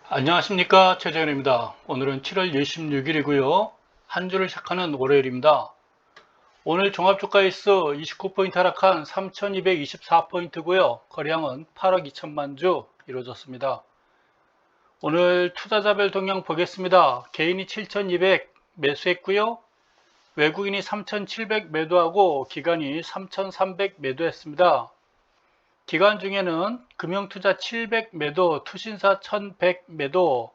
안녕하십니까, 최재현입니다. 오늘은 7월 26일이고요. 한 주를 시작하는 월요일입니다. 오늘 종합주가지수 29포인트 하락한 3224포인트고요. 거래량은 8억 2천만 주 이루어졌습니다. 오늘 투자자별 동향 보겠습니다. 개인이 7200 매수했고요. 외국인이 3700 매도하고 기관이 3300 매도했습니다. 기관 중에는 금융투자 700 매도, 투신사 1100 매도,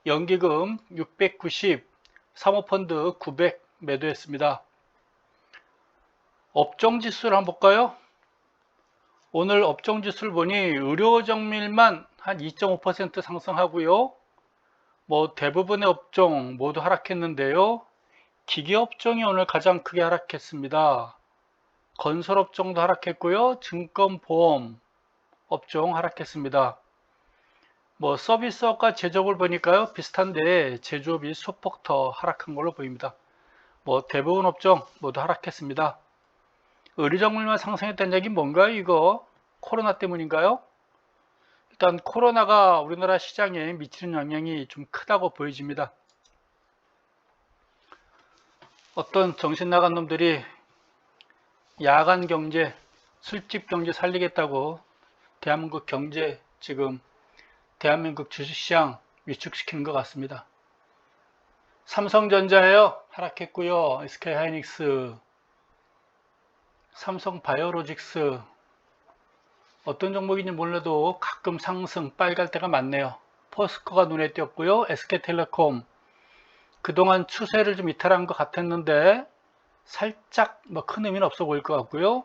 연기금 690, 사모펀드 900 매도했습니다. 업종지수를 한번 볼까요? 오늘 업종지수를 보니 의료정밀만 한 2.5% 상승하고요. 대부분의 업종 모두 하락했는데요. 기계업종이 오늘 가장 크게 하락했습니다. 건설업종도 하락했고요. 증권보험 업종 하락했습니다. 서비스업과 제조업을 보니까요 비슷한데 제조업이 소폭 더 하락한 걸로 보입니다. 대부분 업종 모두 하락했습니다. 의료정밀만 상승했다는 얘기 뭔가요? 이거 코로나 때문인가요? 일단 코로나가 우리나라 시장에 미치는 영향이 좀 크다고 보여집니다. 어떤 정신 나간 놈들이 야간 경제, 술집 경제 살리겠다고 대한민국 경제 지금 대한민국 주식시장 위축시키는 것 같습니다. 삼성전자예요. 하락했고요. SK하이닉스, 삼성바이오로직스 어떤 종목인지 몰라도 가끔 상승 빨갈 때가 많네요. 포스코가 눈에 띄었고요. SK텔레콤 그동안 추세를 좀 이탈한 것 같았는데 살짝 큰 의미는 없어 보일 것 같고요.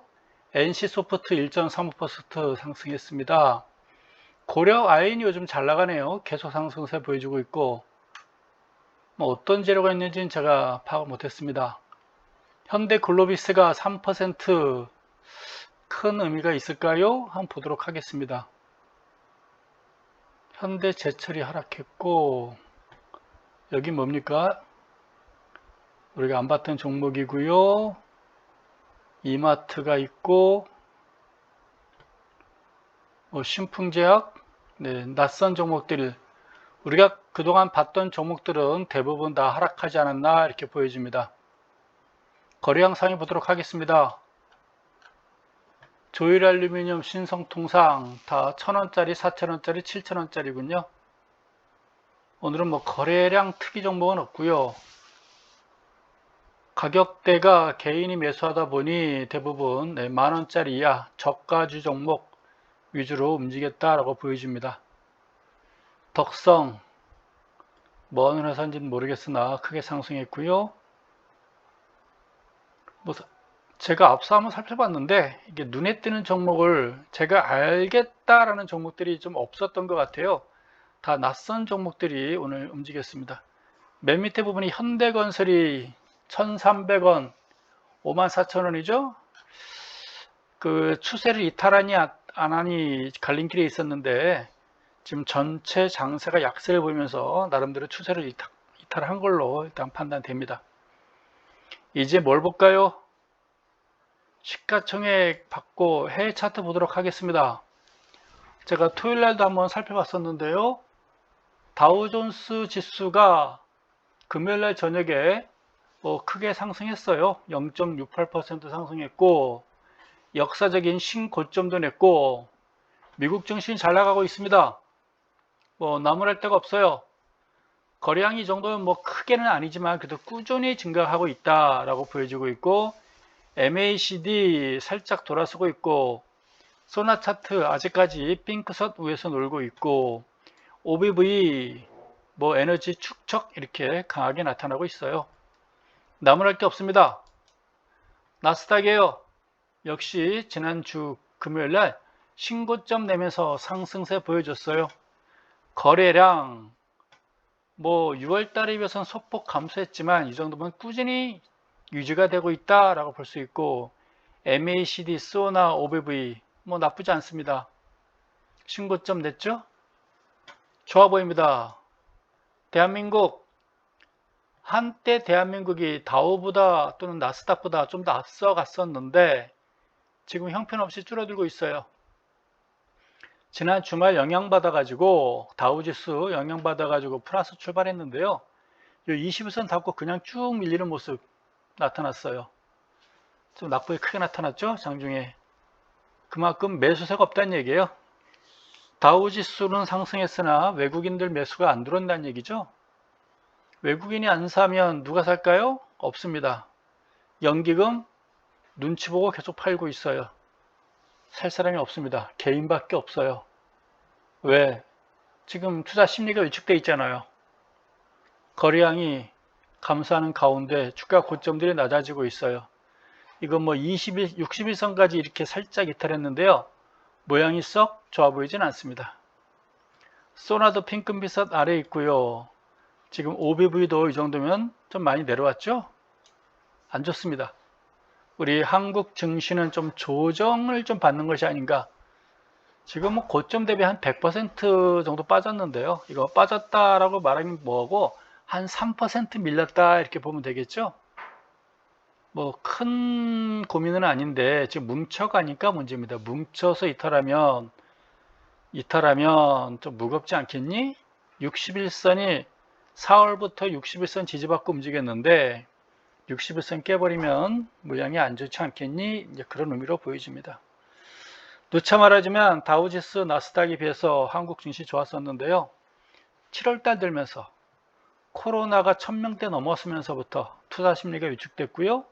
NC소프트 1.35% 상승했습니다. 고려 아연이 요즘 잘 나가네요. 계속 상승세 보여주고 있고 어떤 재료가 있는지는 제가 파악을 못했습니다. 현대글로비스가 3% 큰 의미가 있을까요? 한번 보도록 하겠습니다. 현대제철이 하락했고 여기 뭡니까? 우리가 안 봤던 종목이고요. 이마트가 있고 신풍제약, 낯선 종목들 우리가 그동안 봤던 종목들은 대부분 다 하락하지 않았나 이렇게 보여집니다. 거래량 상위 보도록 하겠습니다. 조일알루미늄, 신성통상 다 1000원짜리, 4000원짜리, 7000원짜리군요. 오늘은 거래량 특이 종목은 없고요. 가격대가 개인이 매수하다 보니 대부분 만원짜리 이하 저가주 종목 위주로 움직였다라고 보여집니다. 덕성 뭔 회사인지는 모르겠으나 크게 상승했고요. 제가 앞서 한번 살펴봤는데 이게 눈에 띄는 종목을 제가 알겠다라는 종목들이 좀 없었던 것 같아요. 다 낯선 종목들이 오늘 움직였습니다. 맨 밑에 부분이 현대건설이 1300원 54,000원이죠. 그 추세를 이탈하니 안 하니 갈림길에 있었는데 지금 전체 장세가 약세를 보이면서 나름대로 추세를 이탈한 걸로 일단 판단됩니다. 이제 뭘 볼까요? 시가총액 받고 해외 차트 보도록 하겠습니다. 제가 토요일날도 한번 살펴봤었는데요. 다우존스 지수가 금요일날 저녁에 크게 상승했어요. 0.68% 상승했고 역사적인 신고점도 냈고 미국 증시는 잘 나가고 있습니다. 나무랄 데가 없어요. 거래량이 이 정도면 크게는 아니지만 그래도 꾸준히 증가하고 있다라고 보여지고 있고 MACD 살짝 돌아서고 있고 소나 차트 아직까지 핑크선 위에서 놀고 있고 OBV 에너지 축적 이렇게 강하게 나타나고 있어요. 나무랄 게 없습니다. 나스닥이에요. 역시 지난주 금요일날 신고점 내면서 상승세 보여줬어요. 거래량 6월달에 비해서는 소폭 감소했지만 이 정도면 꾸준히 유지가 되고 있다라고 볼 수 있고 MACD, 소나, OBV 나쁘지 않습니다. 신고점 냈죠? 좋아 보입니다. 대한민국 한때 대한민국이 다우보다 또는 나스닥보다 좀 더 앞서 갔었는데 지금 형편없이 줄어들고 있어요. 지난 주말 영향받아가지고 다우지수 영향받아가지고 플러스 출발했는데요. 이 21선 닫고 그냥 쭉 밀리는 모습 나타났어요. 좀 낙폭이 크게 나타났죠? 장중에. 그만큼 매수세가 없다는 얘기예요. 다우지수는 상승했으나 외국인들 매수가 안 들어온다는 얘기죠. 외국인이 안 사면 누가 살까요? 없습니다. 연기금 눈치 보고 계속 팔고 있어요. 살 사람이 없습니다. 개인밖에 없어요. 왜? 지금 투자 심리가 위축돼 있잖아요. 거래량이 감소하는 가운데 주가 고점들이 낮아지고 있어요. 이건 뭐 60일선까지 이렇게 살짝 이탈했는데요. 모양이 썩 좋아 보이진 않습니다. 소나도 핑크빛 아래에 있고요. 지금 OBV도 이 정도면 좀 많이 내려왔죠? 안 좋습니다. 우리 한국 증시는 좀 조정을 좀 받는 것이 아닌가. 지금 뭐 고점 대비 한 100% 정도 빠졌는데요. 이거 빠졌다라고 말하면 뭐하고 한 3% 밀렸다 이렇게 보면 되겠죠. 뭐 큰 고민은 아닌데 지금 뭉쳐가니까 문제입니다. 뭉쳐서 이탈하면 좀 무겁지 않겠니? 61선이 4월부터 61선 지지받고 움직였는데 61선 깨버리면 모양이 안 좋지 않겠니? 이제 그런 의미로 보여집니다. 누차 말하자면 다우지수 나스닥에 비해서 한국 증시 좋았었는데요. 7월달 들면서 코로나가 1000명대 넘었으면서부터 투자 심리가 위축됐고요.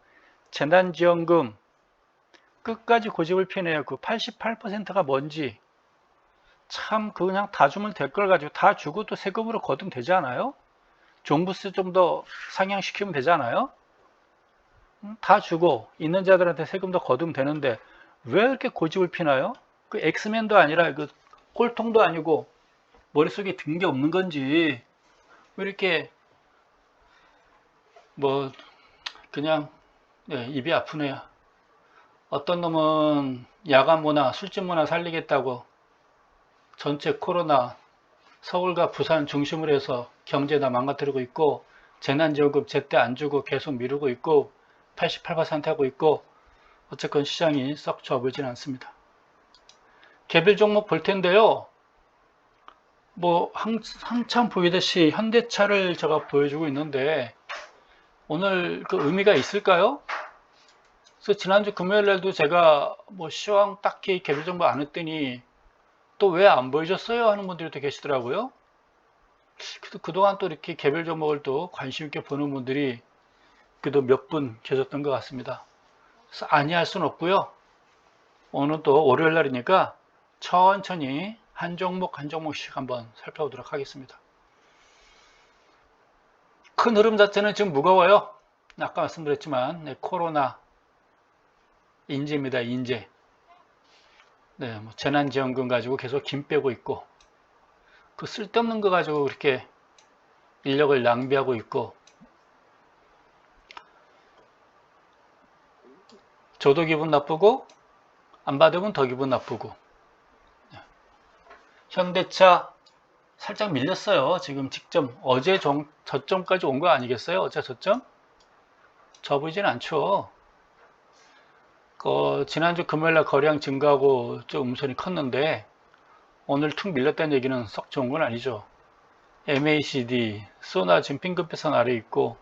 재난지원금 끝까지 고집을 피네요. 그 88%가 뭔지 참 그냥 다 주면 될 걸 가지고 다 주고 또 세금으로 거두면 되지 않아요? 종부세 좀 더 상향시키면 되지 않아요? 다 주고 있는 자들한테 세금 더 거두면 되는데 왜 이렇게 고집을 피나요? 그 엑스맨도 아니라 그 꼴통도 아니고 머릿속에 든 게 없는 건지 왜 이렇게 뭐 그냥 입이 아프네요. 어떤 놈은 야간 문화, 술집 문화 살리겠다고 전체 코로나 서울과 부산 중심으로 해서 경제 다 망가뜨리고 있고 재난지원금 제때 안 주고 계속 미루고 있고 88% 하고 있고 어쨌건 시장이 썩 좋아 보이진 않습니다. 개별 종목 볼 텐데요. 뭐 한참 보이듯이 현대차를 제가 보여주고 있는데 오늘 그 의미가 있을까요? 그래서 지난주 금요일 날도 제가 뭐 시황 딱히 개별 정보 안 했더니 또 왜 안 보여줬어요? 하는 분들이 또 계시더라고요. 그래도 그동안 또 이렇게 개별 종목을 또 관심 있게 보는 분들이 그래도 몇 분 계셨던 것 같습니다. 그래서 아니할 수는 없고요. 오늘 또 월요일 날이니까 천천히 한 종목 한 종목씩 한번 살펴보도록 하겠습니다. 큰 흐름 자체는 지금 무거워요. 아까 말씀드렸지만 코로나 인재입니다. 인재. 뭐 재난지원금 가지고 계속 김 빼고 있고 그 쓸데없는 거 가지고 그렇게 인력을 낭비하고 있고 저도 기분 나쁘고 안 받으면 더 기분 나쁘고 현대차 살짝 밀렸어요. 지금 직전 어제 저점까지 온 거 아니겠어요? 어제 저점? 저 보이진 않죠. 지난주 금요일날 거래량 증가하고 좀 음선이 컸는데 오늘 툭 밀렸다는 얘기는 썩 좋은 건 아니죠. MACD, 소나 지금 핑크빛선 아래 있고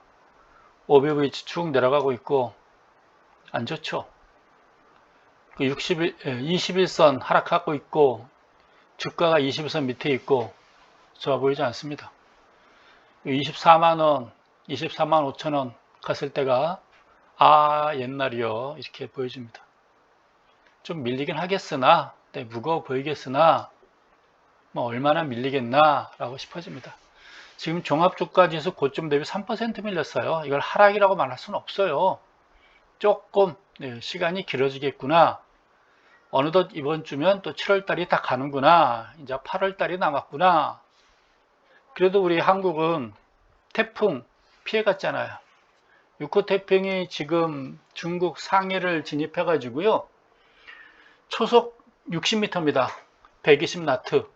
OBV 쭉 내려가고 있고 안 좋죠. 그 21선 하락하고 있고 주가가 21선 밑에 있고 좋아 보이지 않습니다. 24만원, 24만 5천원 갔을 때가 옛날이요 이렇게 보여집니다. 좀 밀리긴 하겠으나 무거워 보이겠으나 뭐 얼마나 밀리겠나 라고 싶어집니다. 지금 종합주가지수 고점 대비 3% 밀렸어요. 이걸 하락이라고 말할 수는 없어요. 조금 시간이 길어지겠구나. 어느덧 이번 주면 또 7월달이 다 가는구나. 이제 8월달이 남았구나. 그래도 우리 한국은 태풍 피해갔잖아요. 6호 태풍이 지금 중국 상해를 진입해 가지고요. 초속 60m입니다. 120나트.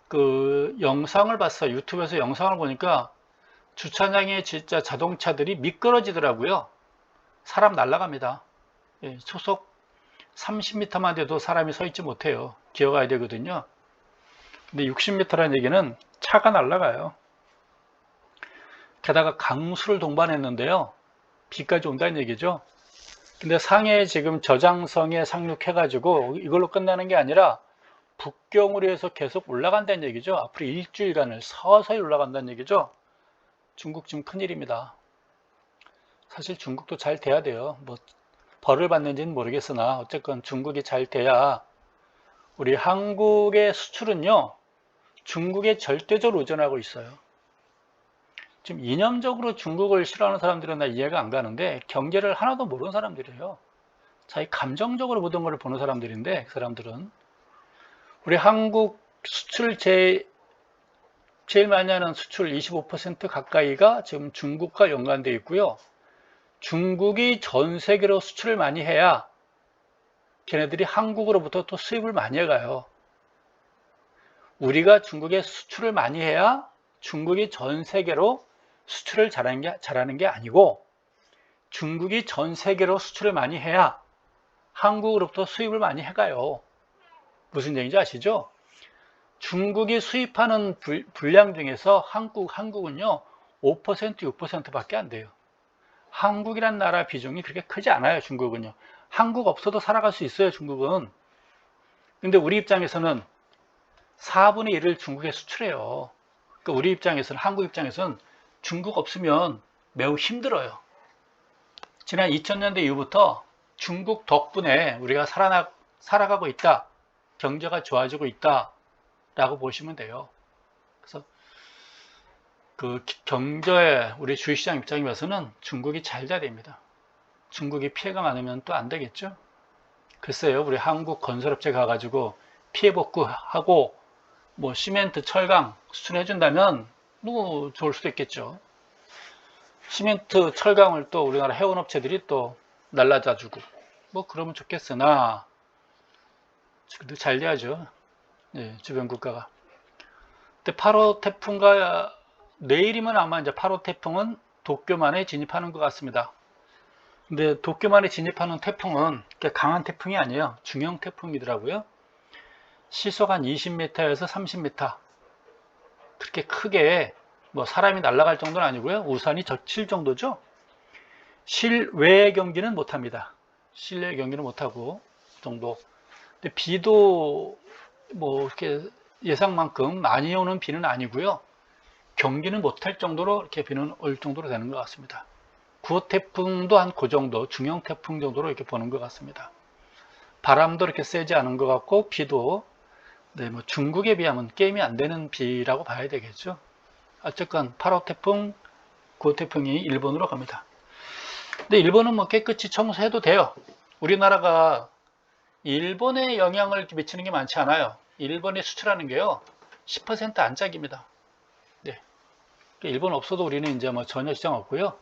그 영상을 봤어요. 유튜브에서 영상을 보니까 주차장에 진짜 자동차들이 미끄러지더라고요. 사람 날아갑니다. 초속 30m만 돼도 사람이 서 있지 못해요. 기어가야 되거든요. 근데 60m라는 얘기는 차가 날아가요. 게다가 강수를 동반했는데요. 비까지 온다는 얘기죠. 근데 상해에 지금 저장성에 상륙해가지고 이걸로 끝나는 게 아니라 북경으로 해서 계속 올라간다는 얘기죠. 앞으로 일주일간을 서서히 올라간다는 얘기죠. 중국 지금 큰일입니다. 사실 중국도 잘 돼야 돼요. 뭐 벌을 받는지는 모르겠으나 어쨌건 중국이 잘 돼야 우리 한국의 수출은요. 중국에 절대적으로 의존하고 있어요. 지금 이념적으로 중국을 싫어하는 사람들은 나 이해가 안 가는데 경제를 하나도 모르는 사람들이에요. 자기 감정적으로 모든 걸 보는 사람들인데 그 사람들은 우리 한국 수출 제일 많이 하는 수출 25% 가까이가 지금 중국과 연관되어 있고요. 중국이 전 세계로 수출을 많이 해야 걔네들이 한국으로부터 또 수입을 많이 해가요. 우리가 중국에 수출을 많이 해야 중국이 전 세계로 수출을 잘하는 게 아니고 중국이 전 세계로 수출을 많이 해야 한국으로부터 수입을 많이 해가요. 무슨 얘기인지 아시죠? 중국이 수입하는 분량 중에서 한국은요 5% 6%밖에 안 돼요. 한국이란 나라 비중이 그렇게 크지 않아요. 중국은요. 한국 없어도 살아갈 수 있어요. 중국은. 근데 우리 입장에서는 4분의 1을 중국에 수출해요. 그러니까 우리 입장에서는 한국 입장에서는 중국 없으면 매우 힘들어요. 지난 2000년대 이후부터 중국 덕분에 우리가 살아가고 있다. 경제가 좋아지고 있다. 라고 보시면 돼요. 그래서 그 경제 우리 주식시장 입장에서는 중국이 잘 돼야 됩니다. 중국이 피해가 많으면 또 안 되겠죠. 글쎄요. 우리 한국 건설업체 가가지고 피해 복구하고 뭐 시멘트, 철강 수출해 준다면 뭐 좋을 수도 있겠죠. 시멘트, 철강을 또 우리나라 해운업체들이 또 날라다 주고 뭐 그러면 좋겠으나 그래도 잘 돼야죠. 네, 주변 국가가. 근데 8호 태풍과 내일이면 아마 이제 8호 태풍은 도쿄만에 진입하는 것 같습니다. 근데 도쿄만에 진입하는 태풍은 그렇게 강한 태풍이 아니에요. 중형 태풍이더라고요. 시속 한 20m에서 30m. 그렇게 크게 뭐 사람이 날아갈 정도는 아니고요. 우산이 젖힐 정도죠. 실외 경기는 못합니다. 실내 경기는 못하고 정도. 근데 비도 뭐 이렇게 예상만큼 많이 오는 비는 아니고요. 경기는 못할 정도로 이렇게 비는 올 정도로 되는 것 같습니다. 9호 태풍도 한 그 정도, 중형 태풍 정도로 이렇게 보는 것 같습니다. 바람도 이렇게 세지 않은 것 같고 비도 네, 뭐 중국에 비하면 게임이 안 되는 비라고 봐야 되겠죠. 어쨌건 8호 태풍, 9호 태풍이 일본으로 갑니다. 근데 일본은 뭐 깨끗이 청소해도 돼요. 우리나라가 일본에 영향을 미치는 게 많지 않아요. 일본에 수출하는 게요 10% 안짝입니다. 네. 일본 없어도 우리는 이제 뭐 전혀 시장 없고요.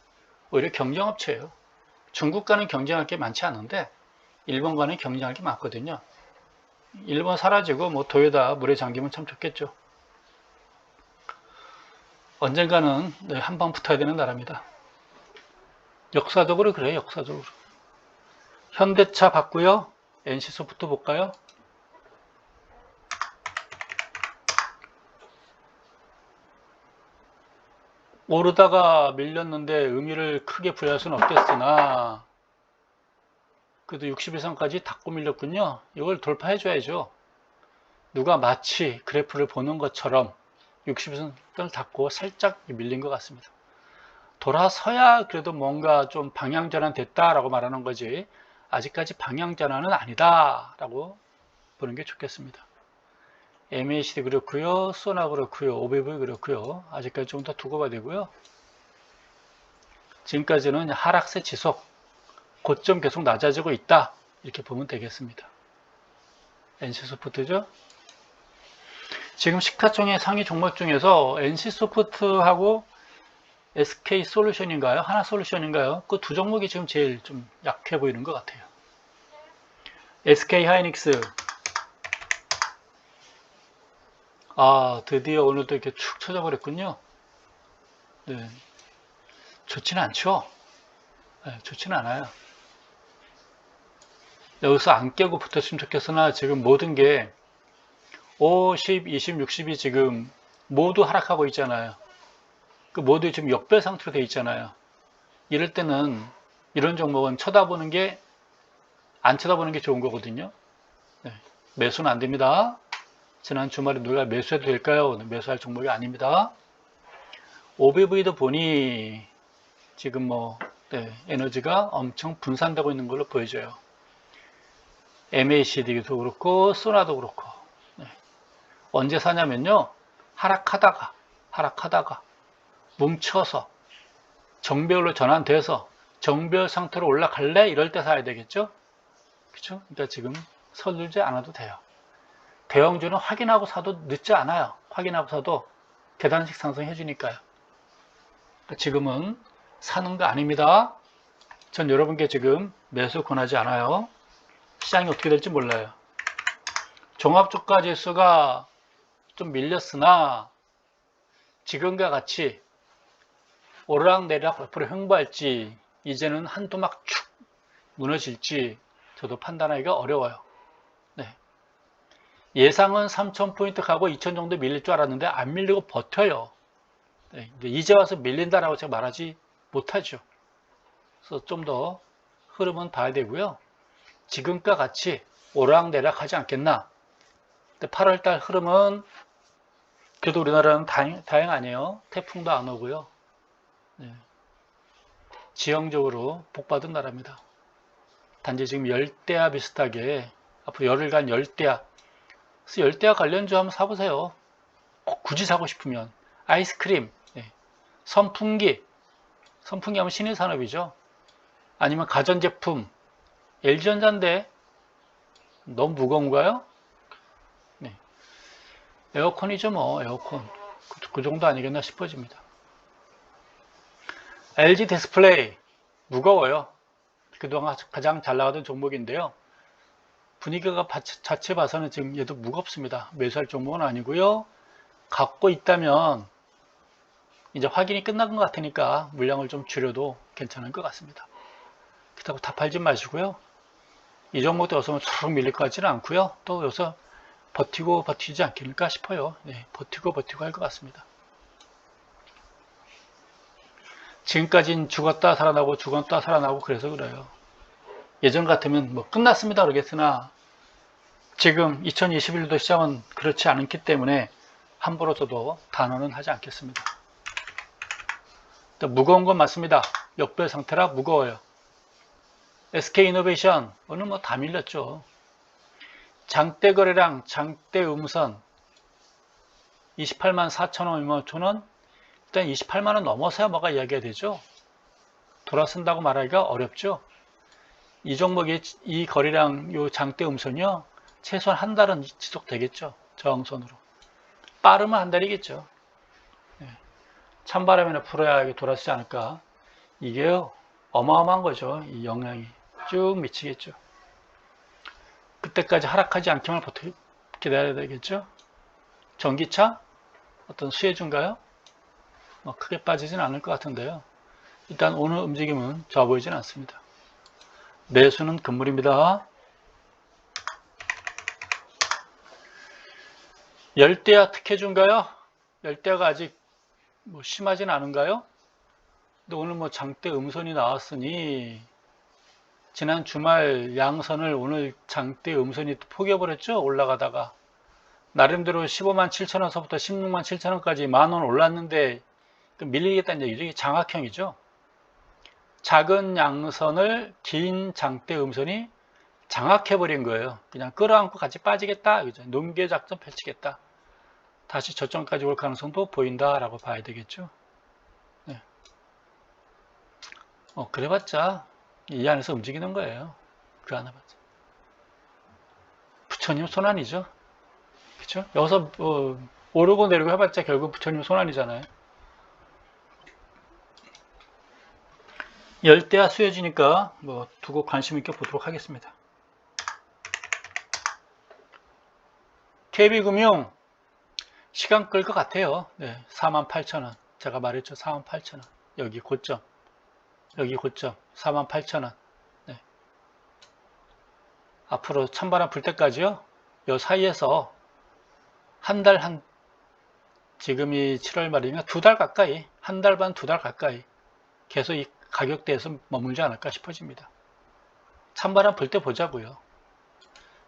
오히려 경쟁업체예요. 중국과는 경쟁할 게 많지 않은데 일본과는 경쟁할 게 많거든요. 일본 사라지고 뭐 도요타 물에 잠기면 참 좋겠죠. 언젠가는 네, 한방 붙어야 되는 나라입니다. 역사적으로 그래요. 역사적으로. 현대차 봤고요. NC소프트 볼까요? 오르다가 밀렸는데 의미를 크게 부여할 수는 없겠으나 그래도 60일선까지 닫고 밀렸군요. 이걸 돌파해줘야죠. 누가 마치 그래프를 보는 것처럼 60일선을 닫고 살짝 밀린 것 같습니다. 돌아서야 그래도 뭔가 좀 방향전환 됐다라고 말하는 거지 아직까지 방향전환은 아니다라고 보는 게 좋겠습니다. MACD 그렇고요. 소나 그렇고요. OBV 그렇고요. 아직까지 좀 더 두고 봐야 되고요. 지금까지는 하락세 지속, 고점 계속 낮아지고 있다. 이렇게 보면 되겠습니다. NC소프트죠. 지금 시가총액 상위 종목 중에서 NC소프트하고 SK솔루션인가요? 하나솔루션인가요? 그 두 종목이 지금 제일 좀 약해 보이는 것 같아요. SK하이닉스 드디어 오늘도 이렇게 축 쳐져버렸군요. 네. 좋지는 않죠. 네, 좋지는 않아요. 여기서 안 깨고 붙었으면 좋겠으나 지금 모든 게 5, 10, 20, 60이 지금 모두 하락하고 있잖아요. 그 모두 지금 역배 상태로 되어 있잖아요. 이럴 때는 이런 종목은 안 쳐다보는 게 좋은 거거든요. 네. 매수는 안 됩니다. 지난 주말에 누가 매수해도 될까요? 매수할 종목이 아닙니다. OBV도 보니 지금 에너지가 엄청 분산되고 있는 걸로 보여져요. MACD도 그렇고 소나도 그렇고. 네. 언제 사냐면요. 하락하다가 뭉쳐서 정배열로 전환돼서 정배열 상태로 올라갈래? 이럴 때 사야 되겠죠? 그렇죠? 그러니까 지금 서두르지 않아도 돼요. 대형주는 확인하고 사도 늦지 않아요. 확인하고 사도 계단식 상승해 주니까요. 그러니까 지금은 사는 거 아닙니다. 전 여러분께 지금 매수 권하지 않아요. 시장이 어떻게 될지 몰라요. 종합주가 지수가 좀 밀렸으나 지금과 같이 오르락내리락 앞으로 횡보할지 이제는 한도 막 축 무너질지 저도 판단하기가 어려워요. 네. 예상은 3,000포인트 가고 2,000 정도 밀릴 줄 알았는데 안 밀리고 버텨요. 네. 이제 와서 밀린다라고 제가 말하지 못하죠. 그래서 좀 더 흐름은 봐야 되고요. 지금과 같이 오르락내리락 하지 않겠나. 8월달 흐름은 그래도 우리나라는 다행 아니에요. 태풍도 안 오고요. 네. 지형적으로 복받은 나라입니다. 단지 지금 열대야 비슷하게 앞으로 열흘간 열대야. 그래서 열대야 관련주 한번 사보세요. 굳이 사고 싶으면 아이스크림, 네. 선풍기 하면 신의 산업이죠. 아니면 가전제품, LG전자인데 너무 무거운가요? 네. 에어컨이죠 뭐 에어컨 그 정도 아니겠나 싶어집니다. LG 디스플레이 무거워요. 그동안 가장 잘 나가던 종목인데요. 분위기가 자체 봐서는 지금 얘도 무겁습니다. 매수할 종목은 아니고요. 갖고 있다면 이제 확인이 끝난 것 같으니까 물량을 좀 줄여도 괜찮을 것 같습니다. 그렇다고 다 팔지 마시고요. 이 종목도 여기서 쭉 밀릴 것 같지는 않고요. 또 여기서 버티지 않겠을까 싶어요. 네, 버티고 할 것 같습니다. 지금까지는 죽었다 살아나고 그래서 그래요. 예전 같으면 뭐 끝났습니다 그러겠으나 지금 2021년도 시장은 그렇지 않기 때문에 함부로 저도 단언은 하지 않겠습니다. 무거운 건 맞습니다. 역배 상태라 무거워요. SK이노베이션 오늘 뭐 다 밀렸죠. 장대 거래량, 장대 음선 28만 4천원, 5천원 일단 28만원 넘어서야 뭐가 이야기가 되죠. 돌아선다고 말하기가 어렵죠. 이 종목의 이 거래량 요 장대 음선이요 최소한 한 달은 지속되겠죠. 저항선으로 빠르면 한 달이겠죠. 네. 찬바람이나 불어야 돌아서지 않을까. 이게 어마어마한 거죠. 이 영향이 쭉 미치겠죠. 그때까지 하락하지 않기만 기다려야 되겠죠. 전기차 어떤 수혜주인가요? 크게 빠지진 않을 것 같은데요. 일단 오늘 움직임은 좋아 보이진 않습니다. 매수는 금물입니다. 열대야 특혜주인가요? 열대야가 아직 심하진 않은가요? 근데 오늘 장대 음선이 나왔으니 지난 주말 양선을 오늘 장대 음선이 포기해버렸죠. 올라가다가 나름대로 15만 7천원서부터 16만 7천원까지 만원 올랐는데 밀리겠다는 얘기죠. 이게 장악형이죠. 작은 양선을 긴 장대 음선이 장악해버린 거예요. 그냥 끌어안고 같이 빠지겠다. 농계 작전 펼치겠다. 다시 저점까지 올 가능성도 보인다라고 봐야 되겠죠. 네. 그래봤자 이 안에서 움직이는 거예요. 그 안에 봤자. 부처님 손안이죠. 그렇죠? 여기서 오르고 내리고 해봤자 결국 부처님 손안이잖아요. 열대야 수혜지니까 두고 관심 있게 보도록 하겠습니다. KB금융 시간 끌 것 같아요. 네, 48,000원. 제가 말했죠. 48,000원. 여기 고점. 48,000원. 네. 앞으로 찬바람 불 때까지요. 요 사이에서 지금이 7월 말이면 2달 가까이, 1달 반, 2달 가까이 계속 이 가격대에서 머물지 않을까 싶어집니다. 찬바람 불 때 보자고요.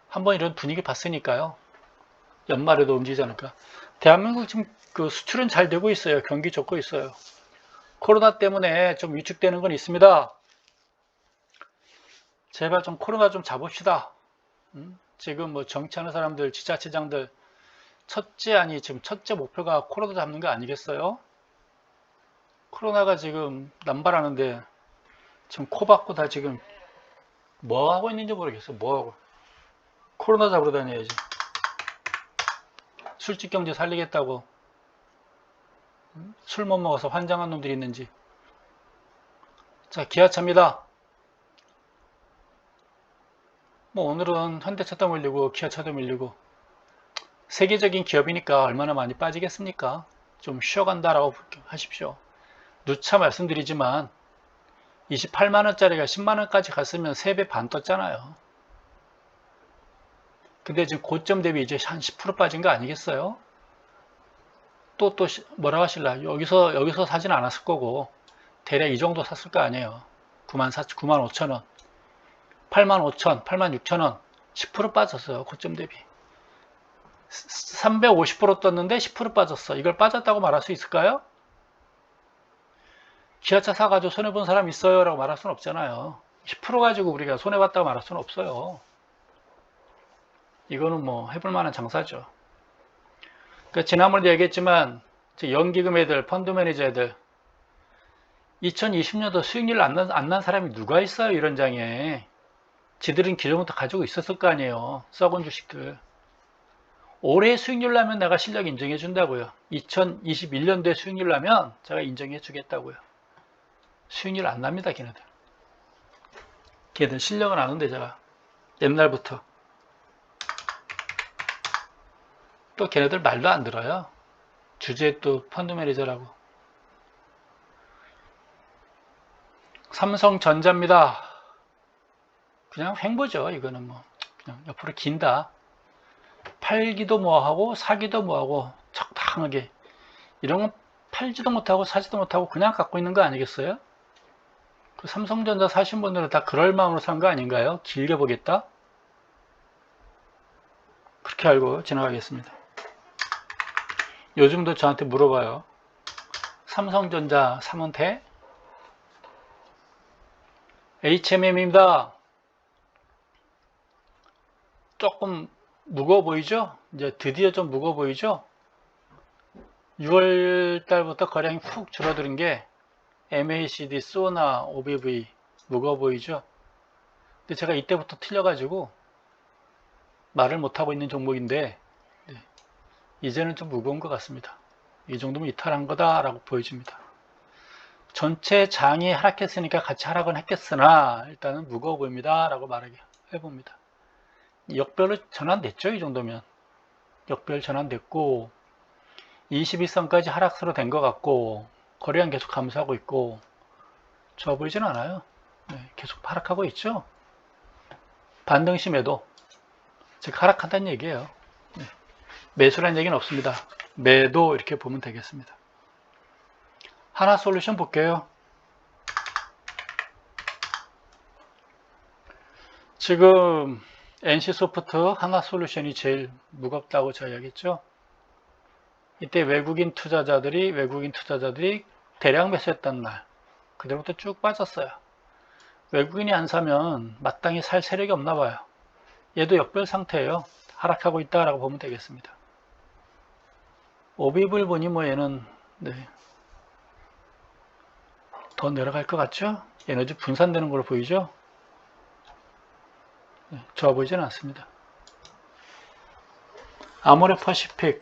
한번 이런 분위기 봤으니까요. 연말에도 움직이지 않을까. 대한민국 지금 그 수출은 잘 되고 있어요. 경기 좋고 있어요. 코로나 때문에 좀 위축되는 건 있습니다. 제발 좀 코로나 좀 잡읍시다. 지금 뭐 정치하는 사람들, 지자체장들 지금 첫째 목표가 코로나 잡는 거 아니겠어요? 코로나가 지금 남발하는데 지금 코 박고 다 지금 뭐 하고 있는지 모르겠어. 뭐 하고. 코로나 잡으러 다녀야지. 술집 경제 살리겠다고 술 못 먹어서 환장한 놈들이 있는지. 자, 기아차입니다. 뭐 오늘은 현대차도 밀리고 기아차도 밀리고 세계적인 기업이니까 얼마나 많이 빠지겠습니까? 좀 쉬어간다라고 하십시오. 누차 말씀드리지만 28만원짜리가 10만원까지 갔으면 3배 반 떴잖아요. 근데 지금 고점 대비 이제 한 10% 빠진 거 아니겠어요? 또 뭐라고 하실라? 여기서 사진 않았을 거고 대략 이 정도 샀을 거 아니에요. 9만 5천원, 8만 5천, 8만 6천원 10% 빠졌어요. 고점 대비 350% 떴는데 10% 빠졌어. 이걸 빠졌다고 말할 수 있을까요? 기아차 사가지고 손해본 사람 있어요? 라고 말할 수는 없잖아요. 10% 가지고 우리가 손해봤다고 말할 수는 없어요. 이거는 뭐 해볼 만한 장사죠. 그러니까 지난번에 얘기했지만 연기금 애들, 펀드 매니저 애들 2020년도 수익률 안 난 사람이 누가 있어요? 이런 장에. 지들은 기존부터 가지고 있었을 거 아니에요. 썩은 주식들. 올해 수익률 나면 내가 실력 인정해 준다고요. 2021년도에 수익률 나면 제가 인정해 주겠다고요. 수익률 안 납니다, 걔네들. 걔네들 실력은 아는데 제가 옛날부터. 또 걔네들 말도 안 들어요. 주제 또 펀드 매니저라고. 삼성전자입니다. 그냥 횡보죠. 이거는 뭐 그냥 옆으로 긴다. 팔기도 뭐하고 사기도 뭐하고 적당하게 이런 건 팔지도 못하고 사지도 못하고 그냥 갖고 있는 거 아니겠어요? 그 삼성전자 사신 분들은 다 그럴 마음으로 산 거 아닌가요? 길게 보겠다? 그렇게 알고 지나가겠습니다. 요즘도 저한테 물어봐요. 삼성전자 사면 돼? HMM입니다. 조금 무거워 보이죠? 이제 드디어 좀 무거워 보이죠? 6월 달부터 거량이 푹 줄어드는 게 MACD, 소나, OBV 무거워 보이죠? 근데 제가 이때부터 틀려가지고 말을 못하고 있는 종목인데 이제는 좀 무거운 것 같습니다. 이 정도면 이탈한 거다라고 보여집니다. 전체 장이 하락했으니까 같이 하락은 했겠으나 일단은 무거워 보입니다 라고 말하게 해봅니다. 역별로 전환됐죠. 이 정도면 역별 전환됐고 21선까지 하락세로 된 것 같고 거래량 계속 감소하고 있고 좋아 보이진 않아요. 네, 계속 하락하고 있죠. 반등심에도 즉 하락한다는 얘기예요. 네, 매수라는 얘기는 없습니다. 매도 이렇게 보면 되겠습니다. 하나솔루션 볼게요. 지금 NC소프트 하나솔루션이 제일 무겁다고 제가 이야기했죠. 이때 외국인 투자자들이 대량 매수했던 날 그대로부터 쭉 빠졌어요. 외국인이 안 사면 마땅히 살 세력이 없나 봐요. 얘도 역별 상태예요. 하락하고 있다라고 보면 되겠습니다. OBV를 보니 뭐 얘는 더 내려갈 것 같죠? 에너지 분산되는 걸로 보이죠? 좋아 보이지는 않습니다. 아모레퍼시픽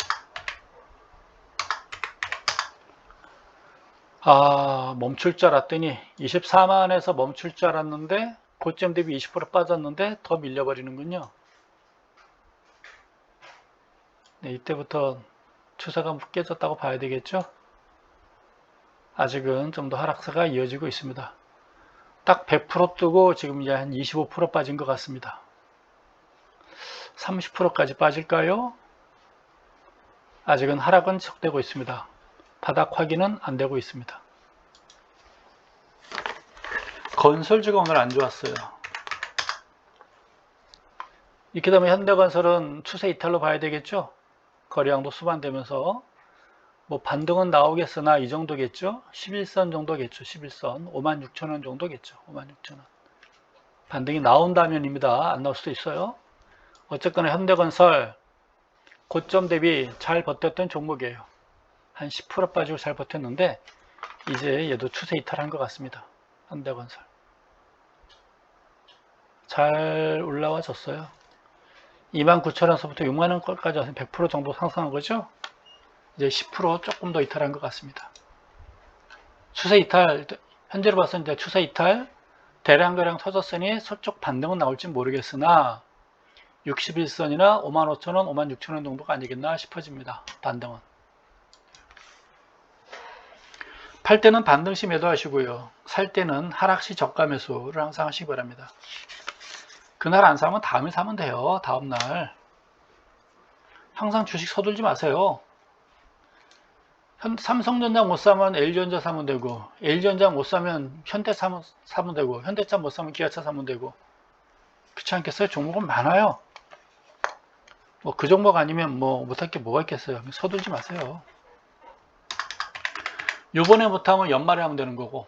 멈출 줄 알았더니 24만에서 멈출 줄 알았는데 고점 대비 20% 빠졌는데 더 밀려버리는군요. 네, 이때부터 추세가 깨졌다고 봐야 되겠죠. 아직은 좀 더 하락세가 이어지고 있습니다. 딱 100% 뜨고 지금 이제 한 25% 빠진 것 같습니다. 30%까지 빠질까요? 아직은 하락은 지속되고 있습니다. 바닥 확인은 안 되고 있습니다. 건설주가 오늘 안 좋았어요. 이렇게 되면 현대건설은 추세 이탈로 봐야 되겠죠? 거래량도 수반되면서 뭐 반등은 나오겠으나 이 정도겠죠? 11선 정도겠죠. 11선 56,000원 정도겠죠. 56,000원. 반등이 나온다면입니다. 안 나올 수도 있어요. 어쨌거나 현대건설 고점 대비 잘 버텼던 종목이에요. 한 10% 빠지고 잘 버텼는데 이제 얘도 추세 이탈한 것 같습니다. 현대건설 잘 올라와 줬어요. 29,000원서부터 6만원까지 와서 100% 정도 상승한 거죠. 이제 10% 조금 더 이탈한 것 같습니다. 추세 이탈, 현재로 봐서 이제 추세 이탈 대량거량 터졌으니 서쪽 반등은 나올지 모르겠으나 61선이나 55,000원, 56,000원 정도가 아니겠나 싶어집니다. 반등은. 팔 때는 반등시 매도하시고요. 살 때는 하락시 저가 매수를 항상 하시기 바랍니다. 그날 안 사면 다음에 사면 돼요. 다음날. 항상 주식 서둘지 마세요. 삼성전자 못 사면 LG전자 사면 되고, LG전자 못 사면 현대 사면 되고, 현대차 못 사면 기아차 사면 되고. 그렇지 않겠어요? 종목은 많아요. 뭐 그 종목 아니면 뭐 못할 게 뭐가 있겠어요. 서둘지 마세요. 요번에 못하면 연말에 하면 되는 거고.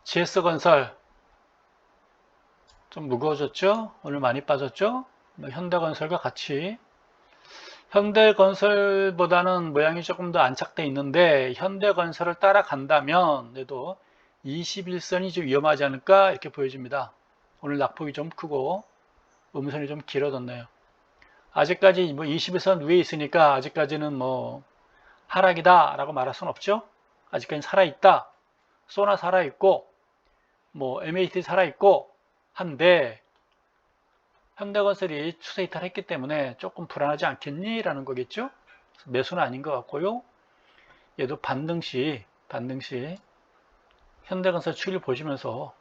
GS건설 좀 무거워졌죠? 오늘 많이 빠졌죠? 현대건설과 같이. 현대건설보다는 모양이 조금 더 안착되어 있는데 현대건설을 따라간다면 그래도 21선이 좀 위험하지 않을까 이렇게 보여집니다. 오늘 낙폭이 좀 크고 음선이 좀 길어졌네요. 아직까지 뭐 21선 위에 있으니까 아직까지는 뭐 하락이다 라고 말할 수는 없죠. 아직까지는 살아있다. 소나 살아있고 뭐 MAT 살아있고 한데 현대건설이 추세 이탈했기 때문에 조금 불안하지 않겠니? 라는 거겠죠. 매수는 아닌 것 같고요. 얘도 반등시 현대건설 추이를 보시면서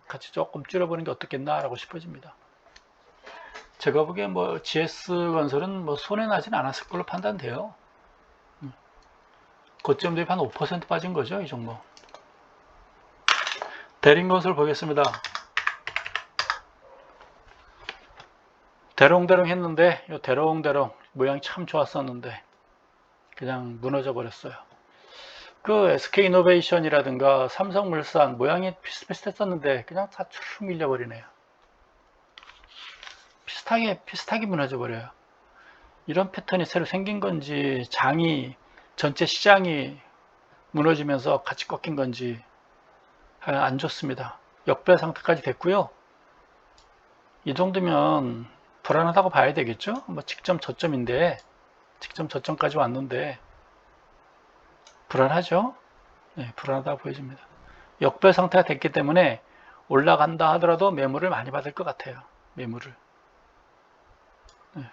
같이 조금 줄여보는 게 어떻겠나 라고 싶어집니다. 제가 보기엔 뭐 GS건설은 뭐 손해나진 않았을 걸로 판단돼요. 고점 대비 한 5% 빠진 거죠, 이 종목. 대림건설 보겠습니다. 대롱대롱 했는데 요 대롱대롱 모양이 참 좋았었는데 그냥 무너져 버렸어요. 그 SK이노베이션이라든가 삼성물산 모양이 비슷비슷했었는데 그냥 다 쭉 밀려버리네요. 비슷하게 무너져 버려요. 이런 패턴이 새로 생긴 건지 전체 시장이 무너지면서 같이 꺾인 건지 안 좋습니다. 역배 상태까지 됐고요. 이 정도면 불안하다고 봐야 되겠죠? 뭐 직전 저점인데 직전 저점까지 왔는데 불안하죠? 네, 불안하다고 보여집니다. 역배 상태가 됐기 때문에 올라간다 하더라도 매물을 많이 받을 것 같아요. 매물을. 네,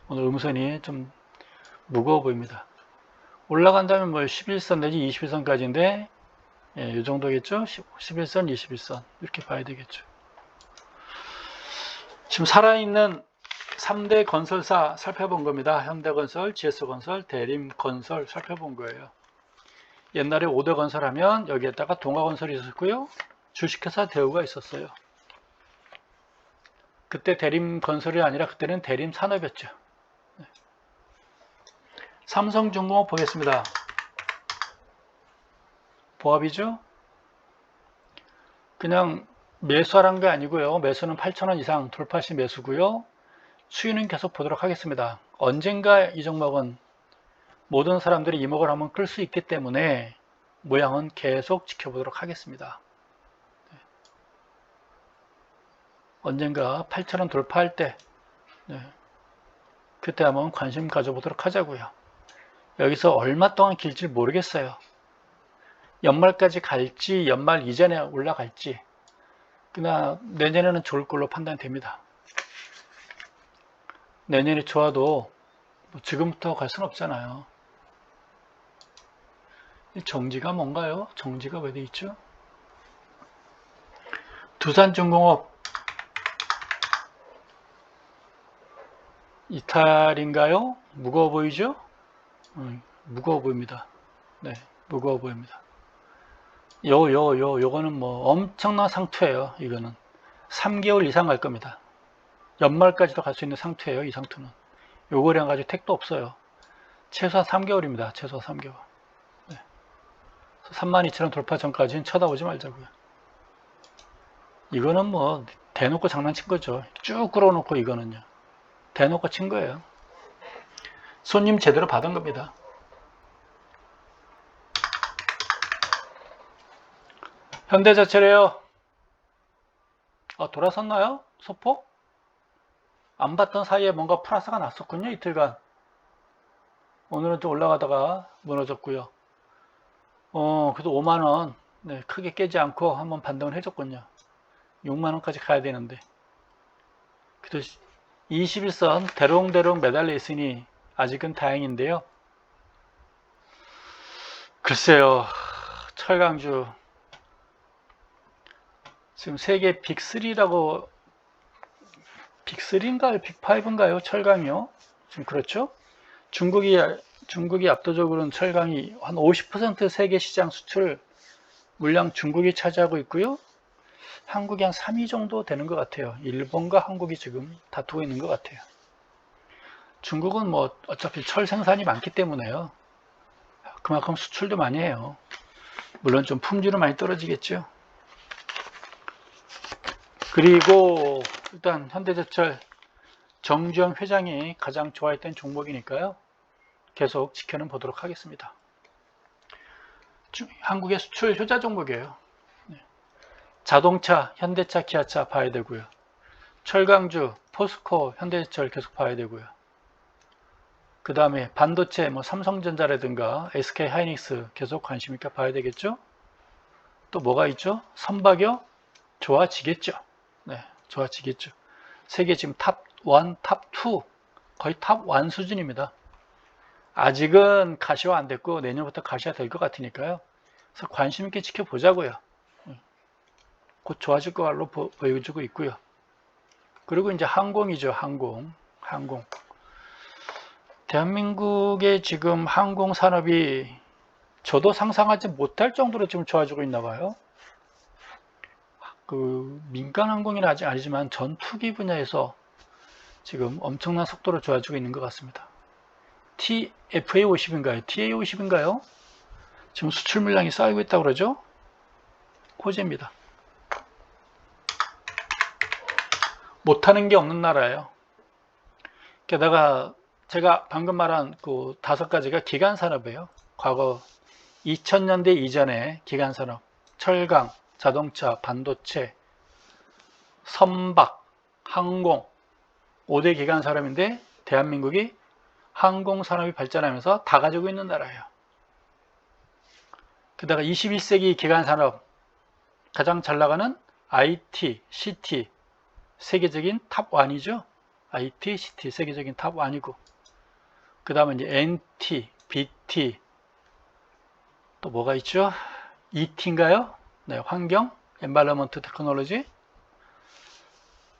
오늘 음선이 좀 무거워 보입니다. 올라간다면 뭐 11선 내지 21선까지인데 예, 이 정도겠죠? 11선, 21선 이렇게 봐야 되겠죠. 지금 살아있는 3대 건설사 살펴본 겁니다. 현대건설, GS건설, 대림건설 살펴본 거예요. 옛날에 5대 건설하면 여기에다가 동아건설이 있었고요. 주식회사 대우가 있었어요. 그때 대림건설이 아니라 그때는 대림산업이었죠. 네. 삼성중공업 보겠습니다. 보합이죠. 그냥 매수하라는 게 아니고요. 매수는 8,000원 이상 돌파 시 매수고요. 추이는 계속 보도록 하겠습니다. 언젠가 이 종목은 모든 사람들이 이목을 한번 끌 수 있기 때문에 모양은 계속 지켜보도록 하겠습니다. 네. 언젠가 8,000원 돌파할 때 그때 한번 관심 가져보도록 하자고요. 여기서 얼마 동안 길지 모르겠어요. 연말까지 갈지 연말 이전에 올라갈지 그러나 내년에는 좋을 걸로 판단됩니다. 내년이 좋아도 지금부터 갈 수는 없잖아요. 정지가 뭔가요? 정지가 왜 돼 있죠? 두산중공업 이탈인가요? 무거워 보이죠? 무거워 보입니다. 네, 무거워 보입니다. 요거는 뭐 엄청난 상투예요. 이거는 3개월 이상 갈 겁니다. 연말까지도 갈 수 있는 상투예요. 이 상투는 요거랑 가지고 택도 없어요. 최소한 3개월입니다. 최소한 3개월. 네. 32,000원 돌파 전까지는 쳐다보지 말자고요. 이거는 뭐 대놓고 장난친 거죠. 쭉 끌어놓고 이거는요. 대놓고 친 거예요. 손님 제대로 받은 겁니다. 현대자체래요. 돌아섰나요? 소폭? 안 봤던 사이에 뭔가 플러스가 났었군요. 이틀간. 오늘은 좀 올라가다가 무너졌고요. 그래도 5만원 네, 크게 깨지 않고 한번 반등을 해줬군요. 6만원까지 가야 되는데. 그래도 21선 대롱대롱 매달려 있으니 아직은 다행인데요. 글쎄요. 철강주 지금 세계 빅3라고 빅3인가요? 빅5인가요? 철강이요? 지금 그렇죠? 중국이 압도적으로는 철강이 한 50% 세계 시장 수출 물량 중국이 차지하고 있고요. 한국이 한 3위 정도 되는 것 같아요. 일본과 한국이 지금 다투고 있는 것 같아요. 중국은 뭐 어차피 철 생산이 많기 때문에요. 그만큼 수출도 많이 해요. 물론 좀 품질은 많이 떨어지겠죠. 그리고 일단 현대제철 정주영 회장이 가장 좋아했던 종목이니까요. 계속 지켜는 보도록 하겠습니다. 한국의 수출 효자 종목이에요. 자동차, 현대차, 기아차 봐야 되고요. 철강주, 포스코, 현대제철 계속 봐야 되고요. 그 다음에 반도체, 뭐 삼성전자라든가 SK 하이닉스 계속 관심 있게 봐야 되겠죠. 또 뭐가 있죠? 선박요? 좋아지겠죠. 네, 좋아지겠죠. 세계 지금 탑 1, 탑 2, 거의 탑 1 수준입니다. 아직은 가시화 안 됐고 내년부터 가시화 될 것 같으니까요. 그래서 관심 있게 지켜보자고요. 곧 좋아질 걸로 보여주고 있고요. 그리고 이제 항공이죠. 항공. 대한민국의 지금 항공 산업이 저도 상상하지 못할 정도로 지금 좋아지고 있나 봐요. 민간 항공이는 아직 아니지만 전투기 분야에서 지금 엄청난 속도로 좋아지고 있는 것 같습니다. FA50인가요? TA50인가요? 지금 수출 물량이 쌓이고 있다고 그러죠? 호재입니다. 못하는 게 없는 나라예요. 게다가 제가 방금 말한 그 5가지가 기간산업이에요. 과거 2000년대 이전에 기간산업, 철강, 자동차, 반도체, 선박, 항공 5대 기간산업인데 대한민국이 항공산업이 발전하면서 다 가지고 있는 나라예요. 게다가 21세기 기간산업 가장 잘 나가는 IT, CT 세계적인 탑 1이죠. IT, CT 세계적인 탑 1이고 그 다음에 이제 NT, BT 또 뭐가 있죠? ET인가요? 네, 환경, Environment Technology.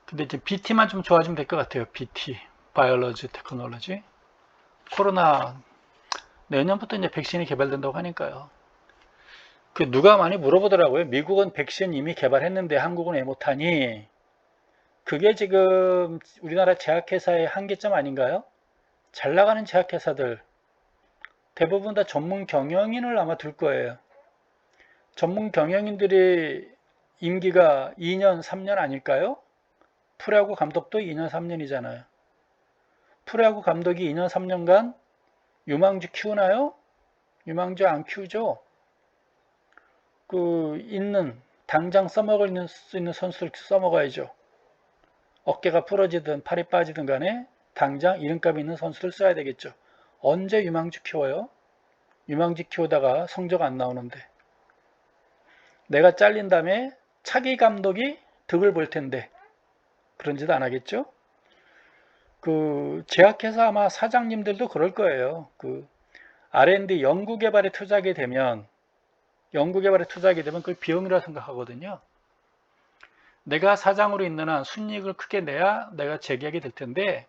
근데 이제 BT만 좀 좋아지면 될 것 같아요. BT, Biology Technology. 코로나 내년부터 이제 백신이 개발된다고 하니까요. 누가 많이 물어보더라고요. 미국은 백신 이미 개발했는데 한국은 왜 못하니? 그게 지금 우리나라 제약회사의 한계점 아닌가요? 잘 나가는 제약회사들 대부분 다 전문 경영인을 아마 둘 거예요. 전문 경영인들이 임기가 2년, 3년 아닐까요? 프로야구 감독도 2년, 3년이잖아요. 프로야구 감독이 2년, 3년간 유망주 키우나요? 유망주 안 키우죠? 당장 써먹을 수 있는 선수를 써먹어야죠. 어깨가 부러지든 팔이 빠지든 간에 당장 이름값 있는 선수를 써야 되겠죠. 언제 유망주 키워요? 유망주 키우다가 성적 안 나오는데. 내가 잘린 다음에 차기 감독이 득을 볼 텐데 그런 짓 안 하겠죠? 제약회사 아마 사장님들도 그럴 거예요. R&D 연구개발에 투자하게 되면 그걸 비용이라 생각하거든요. 내가 사장으로 있는 한 순이익을 크게 내야 내가 재계약이 될 텐데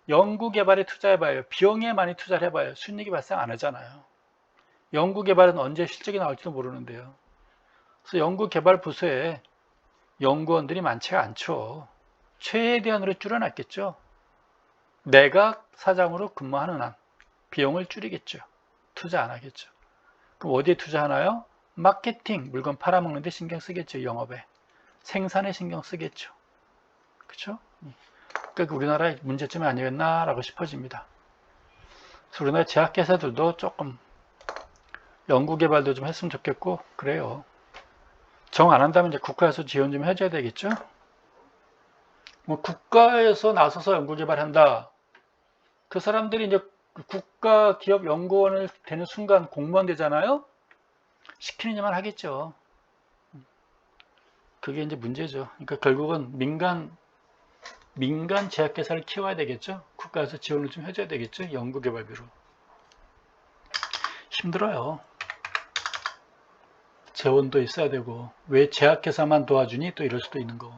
연구 개발에 투자해봐요. 비용에 많이 투자를 해봐요. 수익이 발생 안 하잖아요. 연구 개발은 언제 실적이 나올지도 모르는데요. 그래서 연구 개발 부서에 연구원들이 많지가 않죠. 최대한으로 줄여놨겠죠. 내가 사장으로 근무하는 한 비용을 줄이겠죠. 투자 안 하겠죠. 그럼 어디에 투자하나요? 마케팅, 물건 팔아먹는 데 신경 쓰겠죠. 영업에. 생산에 신경 쓰겠죠. 그렇죠? 그러니까 우리나라의 문제점이 아니겠나라고 싶어집니다. 그래서 우리나라 제약회사들도 조금 연구개발도 좀 했으면 좋겠고 그래요. 정 안 한다면 이제 국가에서 지원 좀 해줘야 되겠죠. 뭐 국가에서 나서서 연구개발한다. 그 사람들이 이제 국가 기업 연구원을 되는 순간 공무원 되잖아요. 시키는 일만 하겠죠. 그게 이제 문제죠. 그러니까 결국은 민간 제약회사를 키워야 되겠죠. 국가에서 지원을 좀 해줘야 되겠죠. 연구개발비로. 힘들어요. 재원도 있어야 되고 왜 제약회사만 도와주니 또 이럴 수도 있는 거고.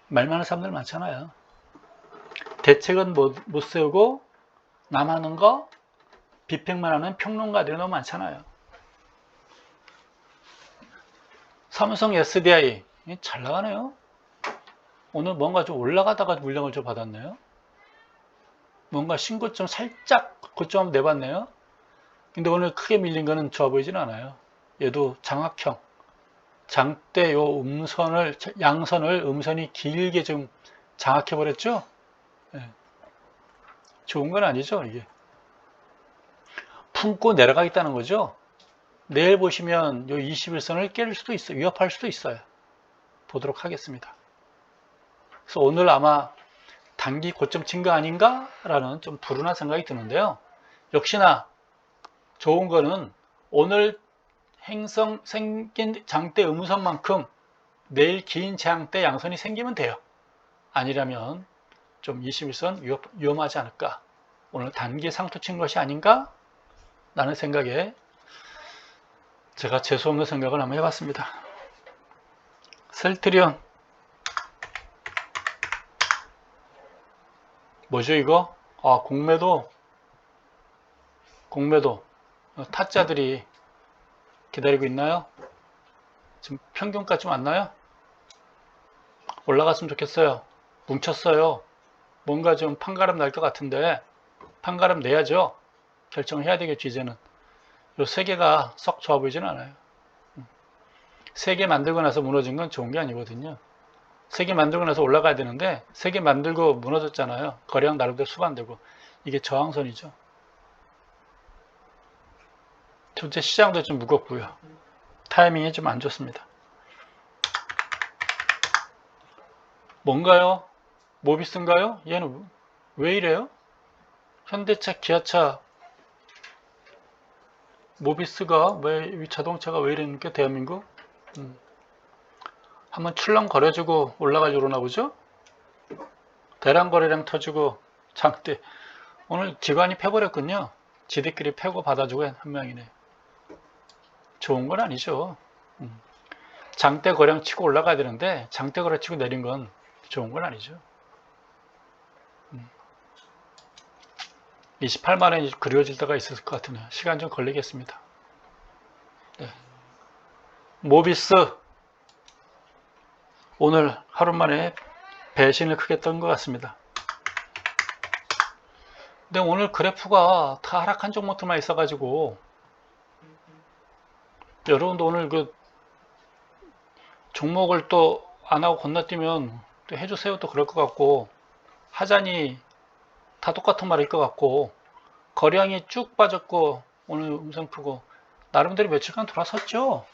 말 많은 사람들 많잖아요. 대책은 못 세우고 남 하는 거 비평만 하는 평론가들이 너무 많잖아요. 삼성 SDI 잘 나가네요. 오늘 뭔가 좀 올라가다가 물량을 좀 받았네요. 뭔가 신고점 살짝 고점 한번 내봤네요. 근데 오늘 크게 밀린 거는 좋아 보이진 않아요. 얘도 장악형. 장대 요 양선을 음선이 길게 좀 장악해 버렸죠. 네. 좋은 건 아니죠, 이게. 품고 내려가겠다는 거죠. 내일 보시면 요 21선을 깰 수도 있어요. 위협할 수도 있어요. 보도록 하겠습니다. 그래서 오늘 아마 단기 고점 친 거 아닌가? 라는 좀 불운한 생각이 드는데요. 역시나 좋은 거는 오늘 생긴 장대 음선만큼 내일 긴 장대 양선이 생기면 돼요. 아니라면 좀 21선 위험하지 않을까. 오늘 단기 상투 친 것이 아닌가? 라는 생각에 제가 재수없는 생각을 한번 해봤습니다. 셀트리온 뭐죠 이거? 아 공매도 타짜들이 기다리고 있나요? 지금 평균가 좀 왔나요? 올라갔으면 좋겠어요. 뭉쳤어요. 뭔가 좀 판가름 날 것 같은데 판가름 내야죠. 결정을 해야 되겠죠. 이제는 요 세 개가 썩 좋아 보이지는 않아요. 세 개 만들고 나서 무너진 건 좋은 게 아니거든요. 세 개 만들고 나서 올라가야 되는데 세 개 만들고 무너졌잖아요. 거래량 나름대로 수반되고 이게 저항선이죠. 전체 시장도 좀 무겁고요. 타이밍이 좀 안 좋습니다. 뭔가요? 모비스인가요? 얘는 왜 이래요? 현대차, 기아차, 모비스가 왜 자동차가 왜 이러니까 대한민국? 한번 출렁거려주고 올라가려고 그러나 보죠? 대량 거래량 터지고 장대 오늘 기관이 패버렸군요. 지들끼리 패고 받아주고 한 명이네. 좋은 건 아니죠. 장대 거래량 치고 올라가야 되는데 장대 거래 치고 내린 건 좋은 건 아니죠. 28만 원이 그리워질 때가 있을 것 같으네요. 시간 좀 걸리겠습니다. 네. 모비스 오늘 하루 만에 배신을 크게 떤 것 같습니다. 근데 오늘 그래프가 다 하락한 종목들만 있어가지고 여러분도 오늘 그 종목을 또 안 하고 건너뛰면 또 해주세요 또 그럴 것 같고 하자니 다 똑같은 말일 것 같고 거래량이 쭉 빠졌고 오늘 음성 크고 나름대로 며칠간 돌아섰죠.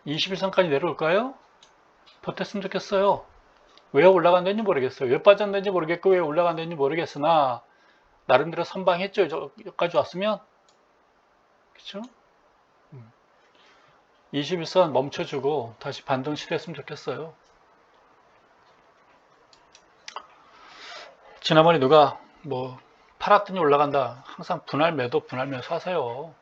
21선까지 내려올까요? 버텼으면 좋겠어요. 왜 올라간다는지 모르겠어요. 왜 빠졌는지 모르겠고 왜 올라간다는지 모르겠으나 나름대로 선방했죠. 여기까지 왔으면 그렇죠? 21선 멈춰주고 다시 반등 실했으면 좋겠어요. 지난번에 누가 뭐 팔았더니 올라간다. 항상 분할 매도 하세요.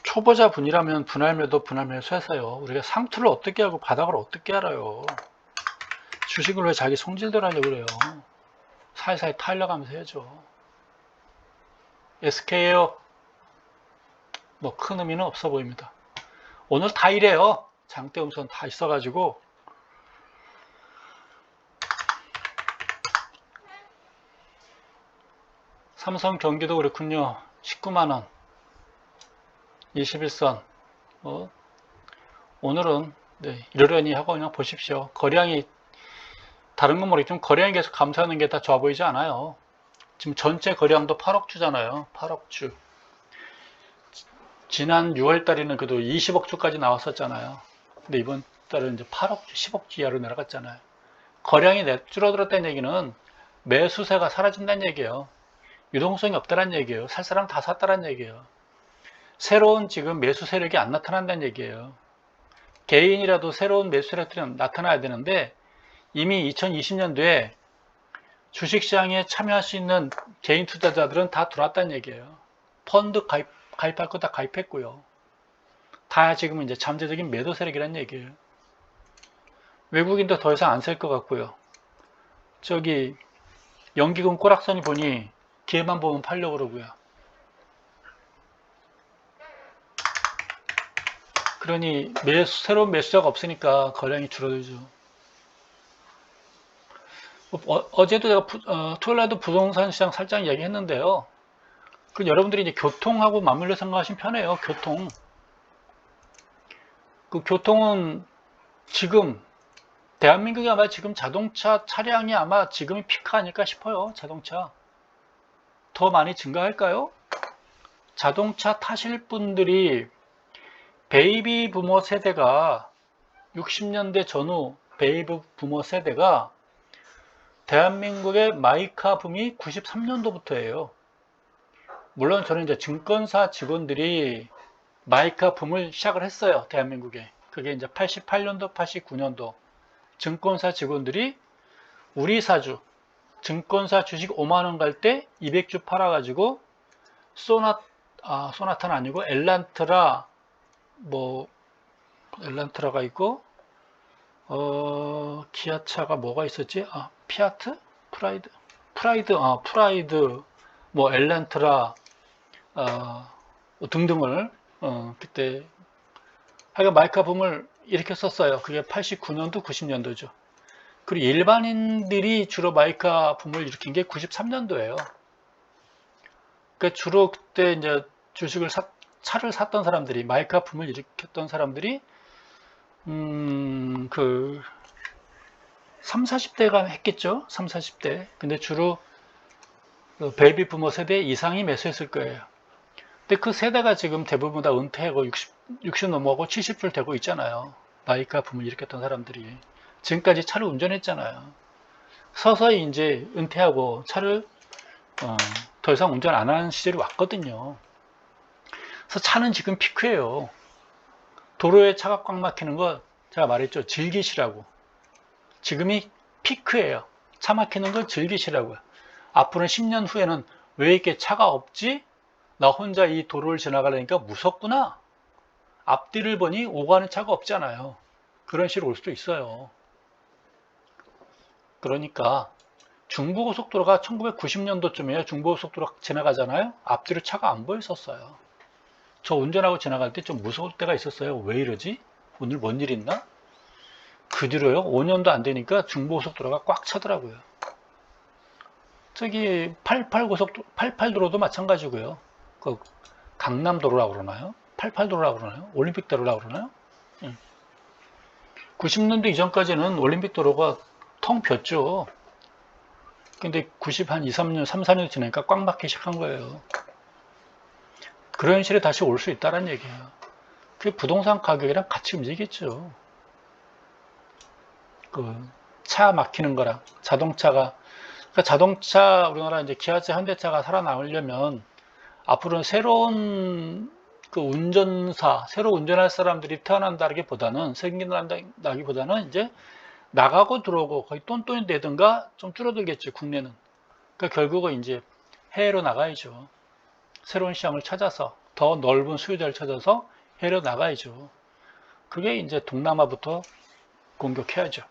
초보자 분이라면 분할 매도 하세요. 우리가 상투를 어떻게 하고 바닥을 어떻게 알아요. 주식을 왜 자기 성질대로 하려고 그래요? 살살 타일러가면서 해야죠. SK에요. 뭐 큰 의미는 없어 보입니다. 오늘 다 이래요. 장대 음선 다 있어가지고. 삼성 경기도 그렇군요. 19만원 21선. 오늘은 네, 이러려니 하고 그냥 보십시오. 거래량이 다른 건 모르겠지만 거래량이 계속 감소하는 게 다 좋아 보이지 않아요. 지금 전체 거래량도 8억 주잖아요. 8억 주. 지난 6월 달에는 그래도 20억 주까지 나왔었잖아요. 근데 이번 달은 이제 8억 주, 10억 주 이하로 내려갔잖아요. 거래량이 줄어들었다는 얘기는 매수세가 사라진다는 얘기예요. 유동성이 없다는 얘기예요. 살 사람 다 샀다는 얘기예요. 새로운 지금 매수 세력이 안 나타난다는 얘기예요. 개인이라도 새로운 매수 세력들이 나타나야 되는데 이미 2020년도에 주식시장에 참여할 수 있는 개인 투자자들은 다 들어왔다는 얘기예요. 펀드 가입할 거 다 가입했고요. 다 지금 이제 잠재적인 매도 세력이라는 얘기예요. 외국인도 더 이상 안 살 것 같고요. 저기 연기금 꼬락선이 보니 기회만 보면 팔려고 그러고요. 그러니 새로운 매수자가 없으니까 거래량이 줄어들죠. 어제도 제가 토요일날도 부동산 시장 살짝 이야기했는데요. 여러분들이 이제 교통하고 맞물려 생각하시면 편해요. 교통. 그 교통은 지금 대한민국이 아마 지금 자동차 차량이 아마 지금이 피크 아닐까 싶어요. 자동차 더 많이 증가할까요? 자동차 타실 분들이 베이비 부모 세대가 60년대 전후 베이비 부모 세대가 대한민국의 마이카 붐이 93년도부터예요. 물론 저는 이제 증권사 직원들이 마이카 붐을 시작을 했어요. 대한민국에. 그게 이제 88년도, 89년도 증권사 직원들이 우리 사주 증권사 주식 5만원 갈 때 200주 팔아가지고 소나타는 아니고 엘란트라 엘란트라가 있고 기아차가 뭐가 있었지? 피아트? 프라이드 엘란트라 등등을 그때 하여간 마이카 붐을 이렇게 썼어요. 그게 89년도 90년도죠. 그리고 일반인들이 주로 마이카 붐을 일으킨 게 93년도예요. 그러니까 주로 그때 이제 차를 샀던 사람들이 마이카 붐을 일으켰던 사람들이 3, 40대가 했겠죠. 3, 40대. 근데 주로 베이비 부모 세대 이상이 매수했을 거예요. 근데 그 세대가 지금 대부분 다 은퇴하고 60 넘어가고 70줄 되고 있잖아요. 마이카 붐을 일으켰던 사람들이. 지금까지 차를 운전했잖아요. 서서히 이제 은퇴하고 차를 더 이상 운전 안 하는 시절이 왔거든요. 그래서 차는 지금 피크예요. 도로에 차가 꽉 막히는 거 제가 말했죠. 즐기시라고. 지금이 피크예요. 차 막히는 걸 즐기시라고요. 앞으로는 10년 후에는 왜 이렇게 차가 없지? 나 혼자 이 도로를 지나가려니까 무섭구나. 앞뒤를 보니 오가는 차가 없잖아요. 그런 식으로 올 수도 있어요. 그러니까 중부고속도로가 1990년도쯤에 중부고속도로가 지나가잖아요. 앞뒤로 차가 안 보였었어요. 저 운전하고 지나갈 때 좀 무서울 때가 있었어요. 왜 이러지? 오늘 뭔 일 있나? 그 뒤로요. 5년도 안 되니까 중부고속도로가 꽉 차더라고요. 저기 88도로도 마찬가지고요. 그 강남도로라고 그러나요? 88도로라고 그러나요? 올림픽도로라고 그러나요? 90년도 이전까지는 올림픽도로가 텅 비었죠. 근데 3, 4년 지나니까 꽉 막히기 시작한 거예요. 그런 시절에 다시 올 수 있다는 얘기예요. 그게 부동산 가격이랑 같이 움직이겠죠. 차 막히는 거랑 자동차가, 그러니까 자동차 우리나라 이제 기아차, 현대차가 살아남으려면 앞으로는 새로운 새로 운전할 사람들이 태어난다기보다는 생긴다기보다는 이제 나가고 들어오고 거의 똔똔이 되든가 좀 줄어들겠죠, 국내는. 그러니까 결국은 이제 해외로 나가야죠. 새로운 시장을 찾아서 더 넓은 수요자를 찾아서 해외로 나가야죠. 그게 이제 동남아부터 공격해야죠.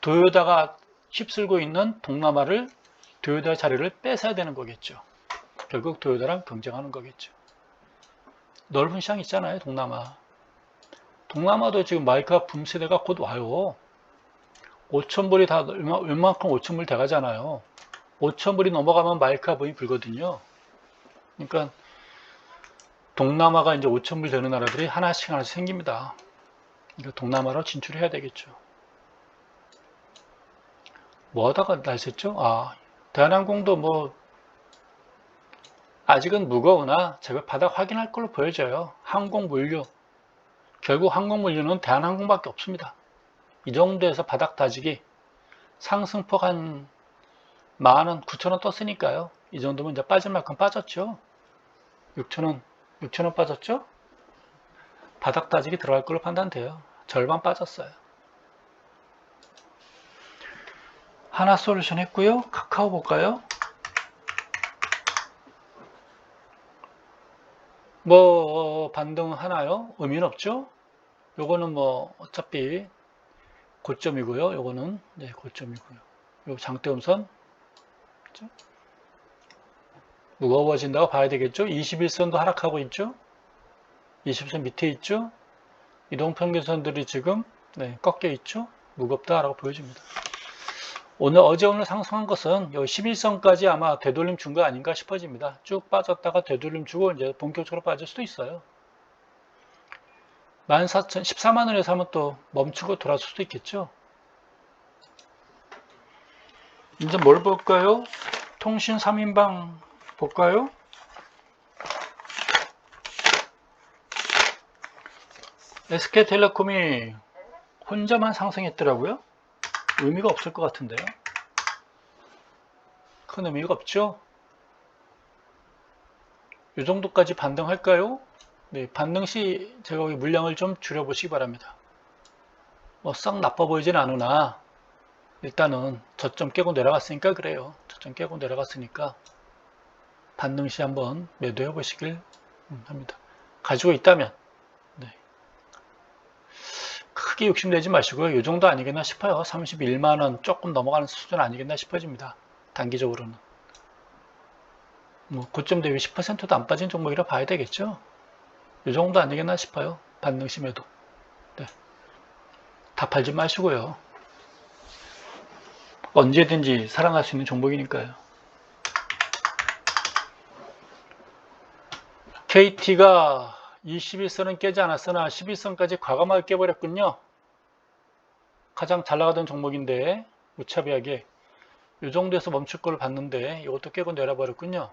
도요다가 휩쓸고 있는 동남아를 도요다의 자리를 뺏어야 되는 거겠죠. 결국 도요다랑 경쟁하는 거겠죠. 넓은 시장 있잖아요, 동남아. 동남아도 지금 마이크가 붐 세대가 곧 와요. 5,000불이 다 웬만큼 5,000불 돼가잖아요. 5,000불이 넘어가면 마이크가 붐이 불거든요. 그러니까 동남아가 이제 5,000불 되는 나라들이 하나씩 하나씩 생깁니다. 그러니까 동남아로 진출해야 되겠죠. 뭐 하다가 날 샜죠? 대한항공도 뭐 아직은 무거우나 제가 바닥 확인할 걸로 보여져요. 항공물류. 결국 항공물류는 대한항공밖에 없습니다. 이 정도에서 바닥 다지기. 상승폭 한 10,000원, 9,000원 떴으니까요. 이 정도면 이제 빠질 만큼 빠졌죠. 6,000원 빠졌죠? 바닥 다지기 들어갈 걸로 판단돼요. 절반 빠졌어요. 하나솔루션 했고요. 카카오 볼까요? 뭐 반등하나요? 의미는 없죠. 요거는 뭐 어차피 고점이고요. 요거는 네, 고점이고요. 요 장대음선 그렇죠? 무거워진다고 봐야 되겠죠. 21선도 하락하고 있죠. 20선 밑에 있죠. 이동평균선들이 지금 꺾여 있죠. 무겁다라고 보여집니다. 어제 오늘 상승한 것은 여기 11선까지 아마 되돌림 준 거 아닌가 싶어집니다. 쭉 빠졌다가 되돌림 주고 이제 본격적으로 빠질 수도 있어요. 14만 원에서 하면 또 멈추고 돌아설 수도 있겠죠. 이제 뭘 볼까요? 통신 3인방 볼까요? SK텔레콤이 혼자만 상승했더라고요. 의미가 없을 것 같은데요. 큰 의미가 없죠. 이 정도까지 반등할까요? 네, 반등 시 제가 여기 물량을 좀 줄여보시기 바랍니다. 뭐 썩 나빠 보이진 않으나 일단은 저점 깨고 내려갔으니까 그래요. 저점 깨고 내려갔으니까 반등 시 한번 매도해 보시길 합니다. 가지고 있다면 크게 욕심내지 마시고요. 이 정도 아니겠나 싶어요. 31만원 조금 넘어가는 수준 아니겠나 싶어집니다. 단기적으로는. 뭐 고점 대비 10%도 안 빠진 종목이라 봐야 되겠죠. 이 정도 아니겠나 싶어요. 반등 심해도. 네. 다 팔지 마시고요. 언제든지 살아날 수 있는 종목이니까요. KT가 21선은 깨지 않았으나 11선까지 과감하게 깨버렸군요. 가장 잘 나가던 종목인데 무차비하게 이 정도에서 멈출 걸 봤는데 이것도 깨고 내려버렸군요.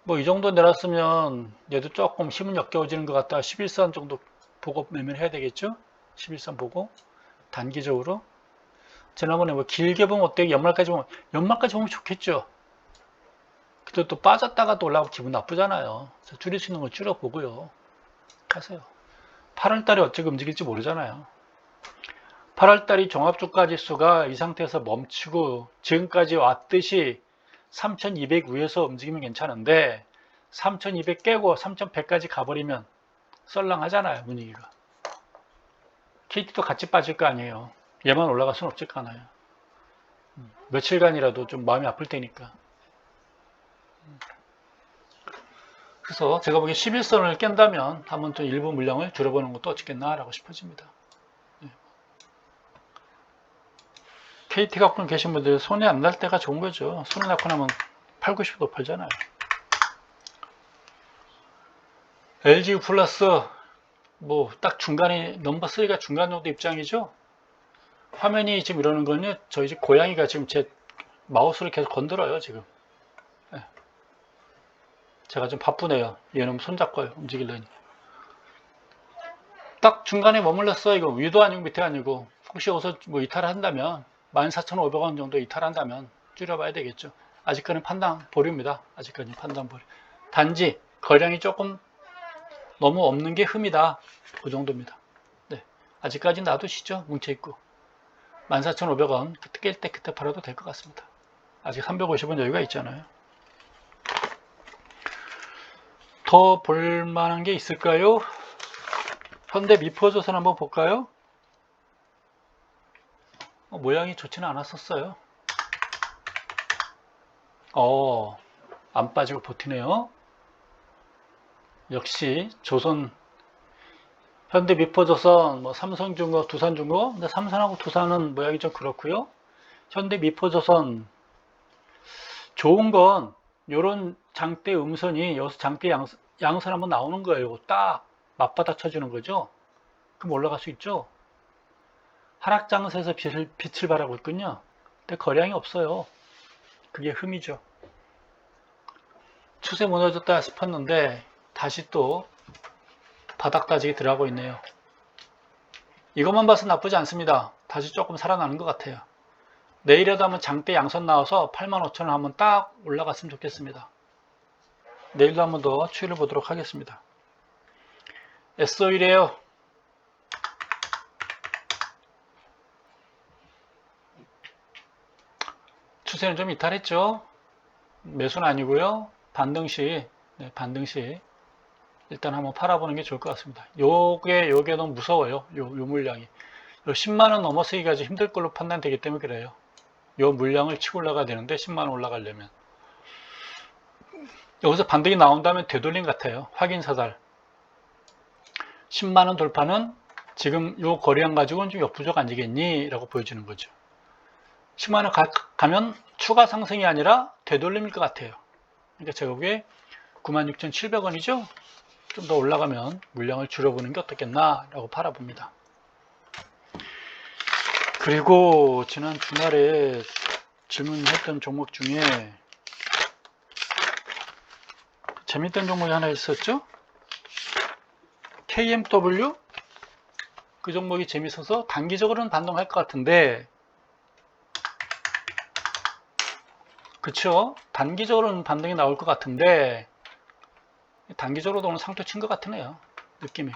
뭐 이 정도 내렸으면 얘도 조금 힘은 역겨워지는 것 같다. 11선 정도 보고 매매해야 되겠죠. 11선 보고 단기적으로 지난번에 뭐 길게 보면 어때요? 연말까지 보면 좋겠죠. 그때 또 빠졌다가 또 올라가고 기분 나쁘잖아요. 줄일 수 있는 걸 줄여보고요. 하세요. 8월달에 어떻게 움직일지 모르잖아요. 8월달이 종합주가지수가 이 상태에서 멈추고 지금까지 왔듯이 3200 위에서 움직이면 괜찮은데 3200 깨고 3100까지 가버리면 썰렁하잖아요. 분위기가. KT도 같이 빠질 거 아니에요. 얘만 올라갈 수는 없을 거 아니에요. 며칠간이라도 좀 마음이 아플 테니까. 그래서 제가 보기엔 11선을 깬다면 한번 좀 일부 물량을 줄여보는 것도 어떻겠나 라고 싶어집니다. KT 갖고 계신 분들 손에 안 날 때가 좋은 거죠. 손에 낳고 나면 팔고 싶어도 팔잖아요. LG 플러스 뭐 딱 중간에 넘버 3가 중간 정도 입장이죠. 화면이 지금 이러는 거는요. 저희 집 고양이가 지금 제 마우스를 계속 건드려요. 지금. 제가 좀 바쁘네요. 얘는 손잡고 움직이려니. 딱 중간에 머물렀어. 이거 위도 아니고 밑에 아니고. 혹시 여기서 뭐 이탈을 한다면 14,500원 정도 이탈한다면 줄여봐야 되겠죠. 아직까지는 판단 보류입니다. 아직까지는 판단 보류. 단지 거량이 조금 너무 없는 게 흠이다. 그 정도입니다. 네. 아직까지는 놔두시죠. 뭉쳐있고. 14,500원 그때 깰 때 그때 팔아도 될 것 같습니다. 아직 350원 여유가 있잖아요. 더 볼만한 게 있을까요? 현대미포조선 한번 볼까요? 모양이 좋지는 않았었어요. 안 빠지고 버티네요. 역시 조선, 현대미포조선, 뭐 삼성중공, 두산중공. 근데 삼성하고 두산은 모양이 좀 그렇고요. 현대미포조선 좋은 건 요런 장대 음선이 여기서 장대 양선 한번 나오는 거예요. 딱 맞바닥 쳐주는 거죠. 그럼 올라갈 수 있죠. 하락장세에서 빛을 발하고 있군요. 근데 거량이 없어요. 그게 흠이죠. 추세 무너졌다 싶었는데 다시 또 바닥 따지기 들어가고 있네요. 이것만 봐서 나쁘지 않습니다. 다시 조금 살아나는 것 같아요. 내일에도 한번 장대 양선 나와서 85,000원 한번 딱 올라갔으면 좋겠습니다. 내일도 한번 더 추이를 보도록 하겠습니다. S-OIL이에요. 추세는 좀 이탈했죠. 매수는 아니고요. 반등시, 반등시 일단 한번 팔아보는 게 좋을 것 같습니다. 요게 너무 무서워요. 요 물량이. 요 10만원 넘어서기가 좀 힘들 걸로 판단되기 때문에 그래요. 요 물량을 치고 올라가야 되는데 10만원 올라가려면. 여기서 반등이 나온다면 되돌림 같아요. 확인 사달. 10만원 돌파는 지금 요 거래량 가지고는 좀 역부족 아니겠니? 라고 보여지는 거죠. 10만원 가면 추가 상승이 아니라 되돌림일 것 같아요. 그러니까 제가 보기에 96,700원이죠? 좀 더 올라가면 물량을 줄여보는 게 어떻겠나 라고 팔아봅니다. 그리고 지난 주말에 질문했던 종목 중에 재밌던 종목이 하나 있었죠? KMW? 그 종목이 재밌어서 단기적으로는 반등할 것 같은데, 그쵸? 단기적으로는 반등이 나올 것 같은데 단기적으로도 오늘 상투 친 것 같으네요. 느낌이.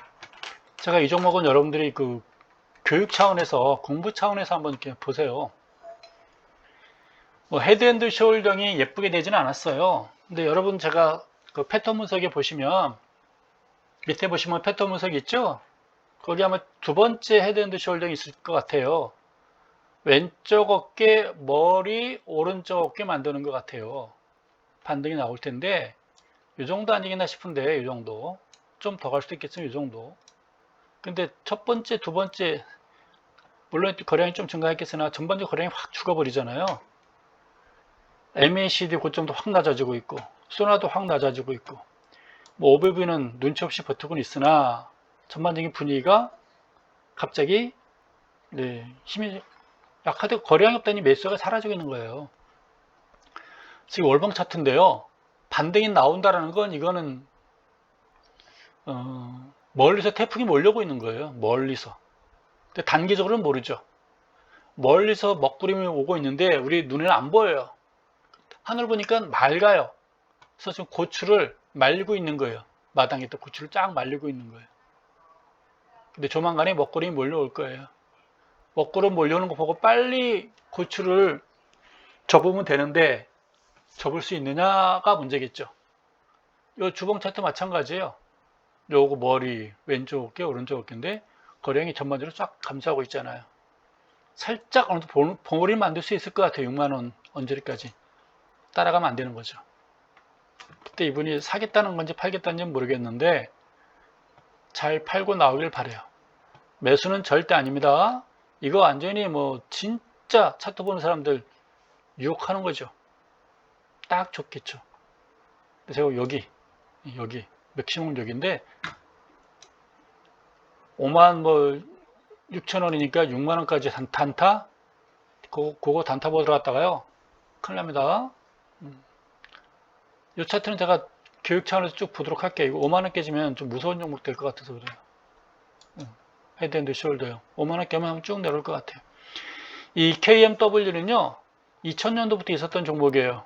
제가 이 종목은 여러분들이 그 교육 차원에서, 공부 차원에서 한번 이렇게 보세요. 뭐 헤드앤드 숄더링이 예쁘게 되지는 않았어요. 근데 여러분 제가 그 패턴 분석에 보시면, 밑에 보시면 패턴 분석 있죠? 거기 아마 두 번째 헤드앤드 숄더링이 있을 것 같아요. 왼쪽 어깨, 머리, 오른쪽 어깨 만드는 것 같아요. 반등이 나올 텐데, 이 정도 아니겠나 싶은데, 이 정도. 좀 더 갈 수도 있겠지만, 이 정도. 근데 첫 번째, 두 번째, 물론 거량이 좀 증가했겠으나, 전반적 거량이 확 죽어버리잖아요. MACD 고점도 확 낮아지고 있고, 소나도 확 낮아지고 있고, 뭐, OBV는 눈치 없이 버티고는 있으나, 전반적인 분위기가 갑자기, 힘이 약하되고 거량이 없다니 매수가 사라지고 있는 거예요. 지금 월봉 차트인데요. 반등이 나온다라는 건 이거는 멀리서 태풍이 몰려오고 있는 거예요. 멀리서. 근데 단기적으로는 모르죠. 멀리서 먹구름이 오고 있는데 우리 눈에는 안 보여요. 하늘 보니까 맑아요. 그래서 지금 고추를 말리고 있는 거예요. 마당에 또 고추를 쫙 말리고 있는 거예요. 근데 조만간에 먹구름이 몰려올 거예요. 먹구름 몰려오는 거 보고 빨리 고추를 접으면 되는데 접을 수 있느냐가 문제겠죠. 이 주봉 차트 마찬가지예요. 요거 머리 왼쪽 어깨 오른쪽 어깨인데 거량이 전반적으로 쫙 감싸고 있잖아요. 살짝 어느 정도 봉우리 만들 수 있을 것 같아요. 6만원 언저리까지 따라가면 안 되는 거죠. 그때 이분이 사겠다는 건지 팔겠다는지 모르겠는데 잘 팔고 나오길 바래요. 매수는 절대 아닙니다. 이거 완전히 뭐 진짜 차트 보는 사람들 유혹하는 거죠. 딱 좋겠죠. 제가 여기 맥시멈 여기인데 5만 뭐 6천원이니까 6만원까지 단타 그거 단타 보러 갔다가요 큰일 납니다. 이 차트는 제가 교육 차원에서 쭉 보도록 할게요. 이거 5만원 깨지면 좀 무서운 종목 될 것 같아서 그래요. 헤드앤드 숄더요. 5만원 깨면 쭉 내려올 것 같아요. 이 KMW는요 2000년도부터 있었던 종목이에요.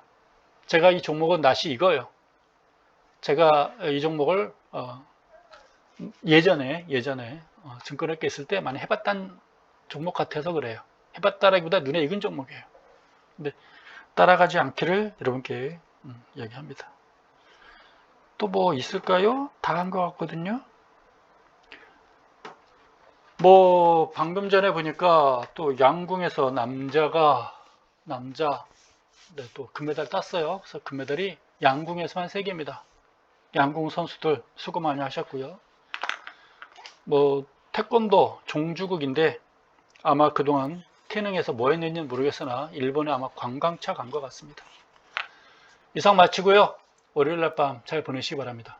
제가 이 종목은 낯이 익어요. 제가 이 종목을 예전에 증권회계 있을 때 많이 해봤던 종목 같아서 그래요. 해봤다라기보다 눈에 익은 종목이에요. 근데 따라가지 않기를 여러분께 이야기합니다. 또 뭐 있을까요? 다 한 것 같거든요. 뭐 방금 전에 보니까 또 양궁에서 남자 네, 또 금메달 땄어요. 그래서 금메달이 양궁에서만 3개입니다. 양궁 선수들 수고 많이 하셨고요. 뭐 태권도 종주국인데 아마 그동안 태능에서 뭐 했는지 모르겠으나 일본에 아마 관광차 간 것 같습니다. 이상 마치고요. 월요일날 밤 잘 보내시기 바랍니다.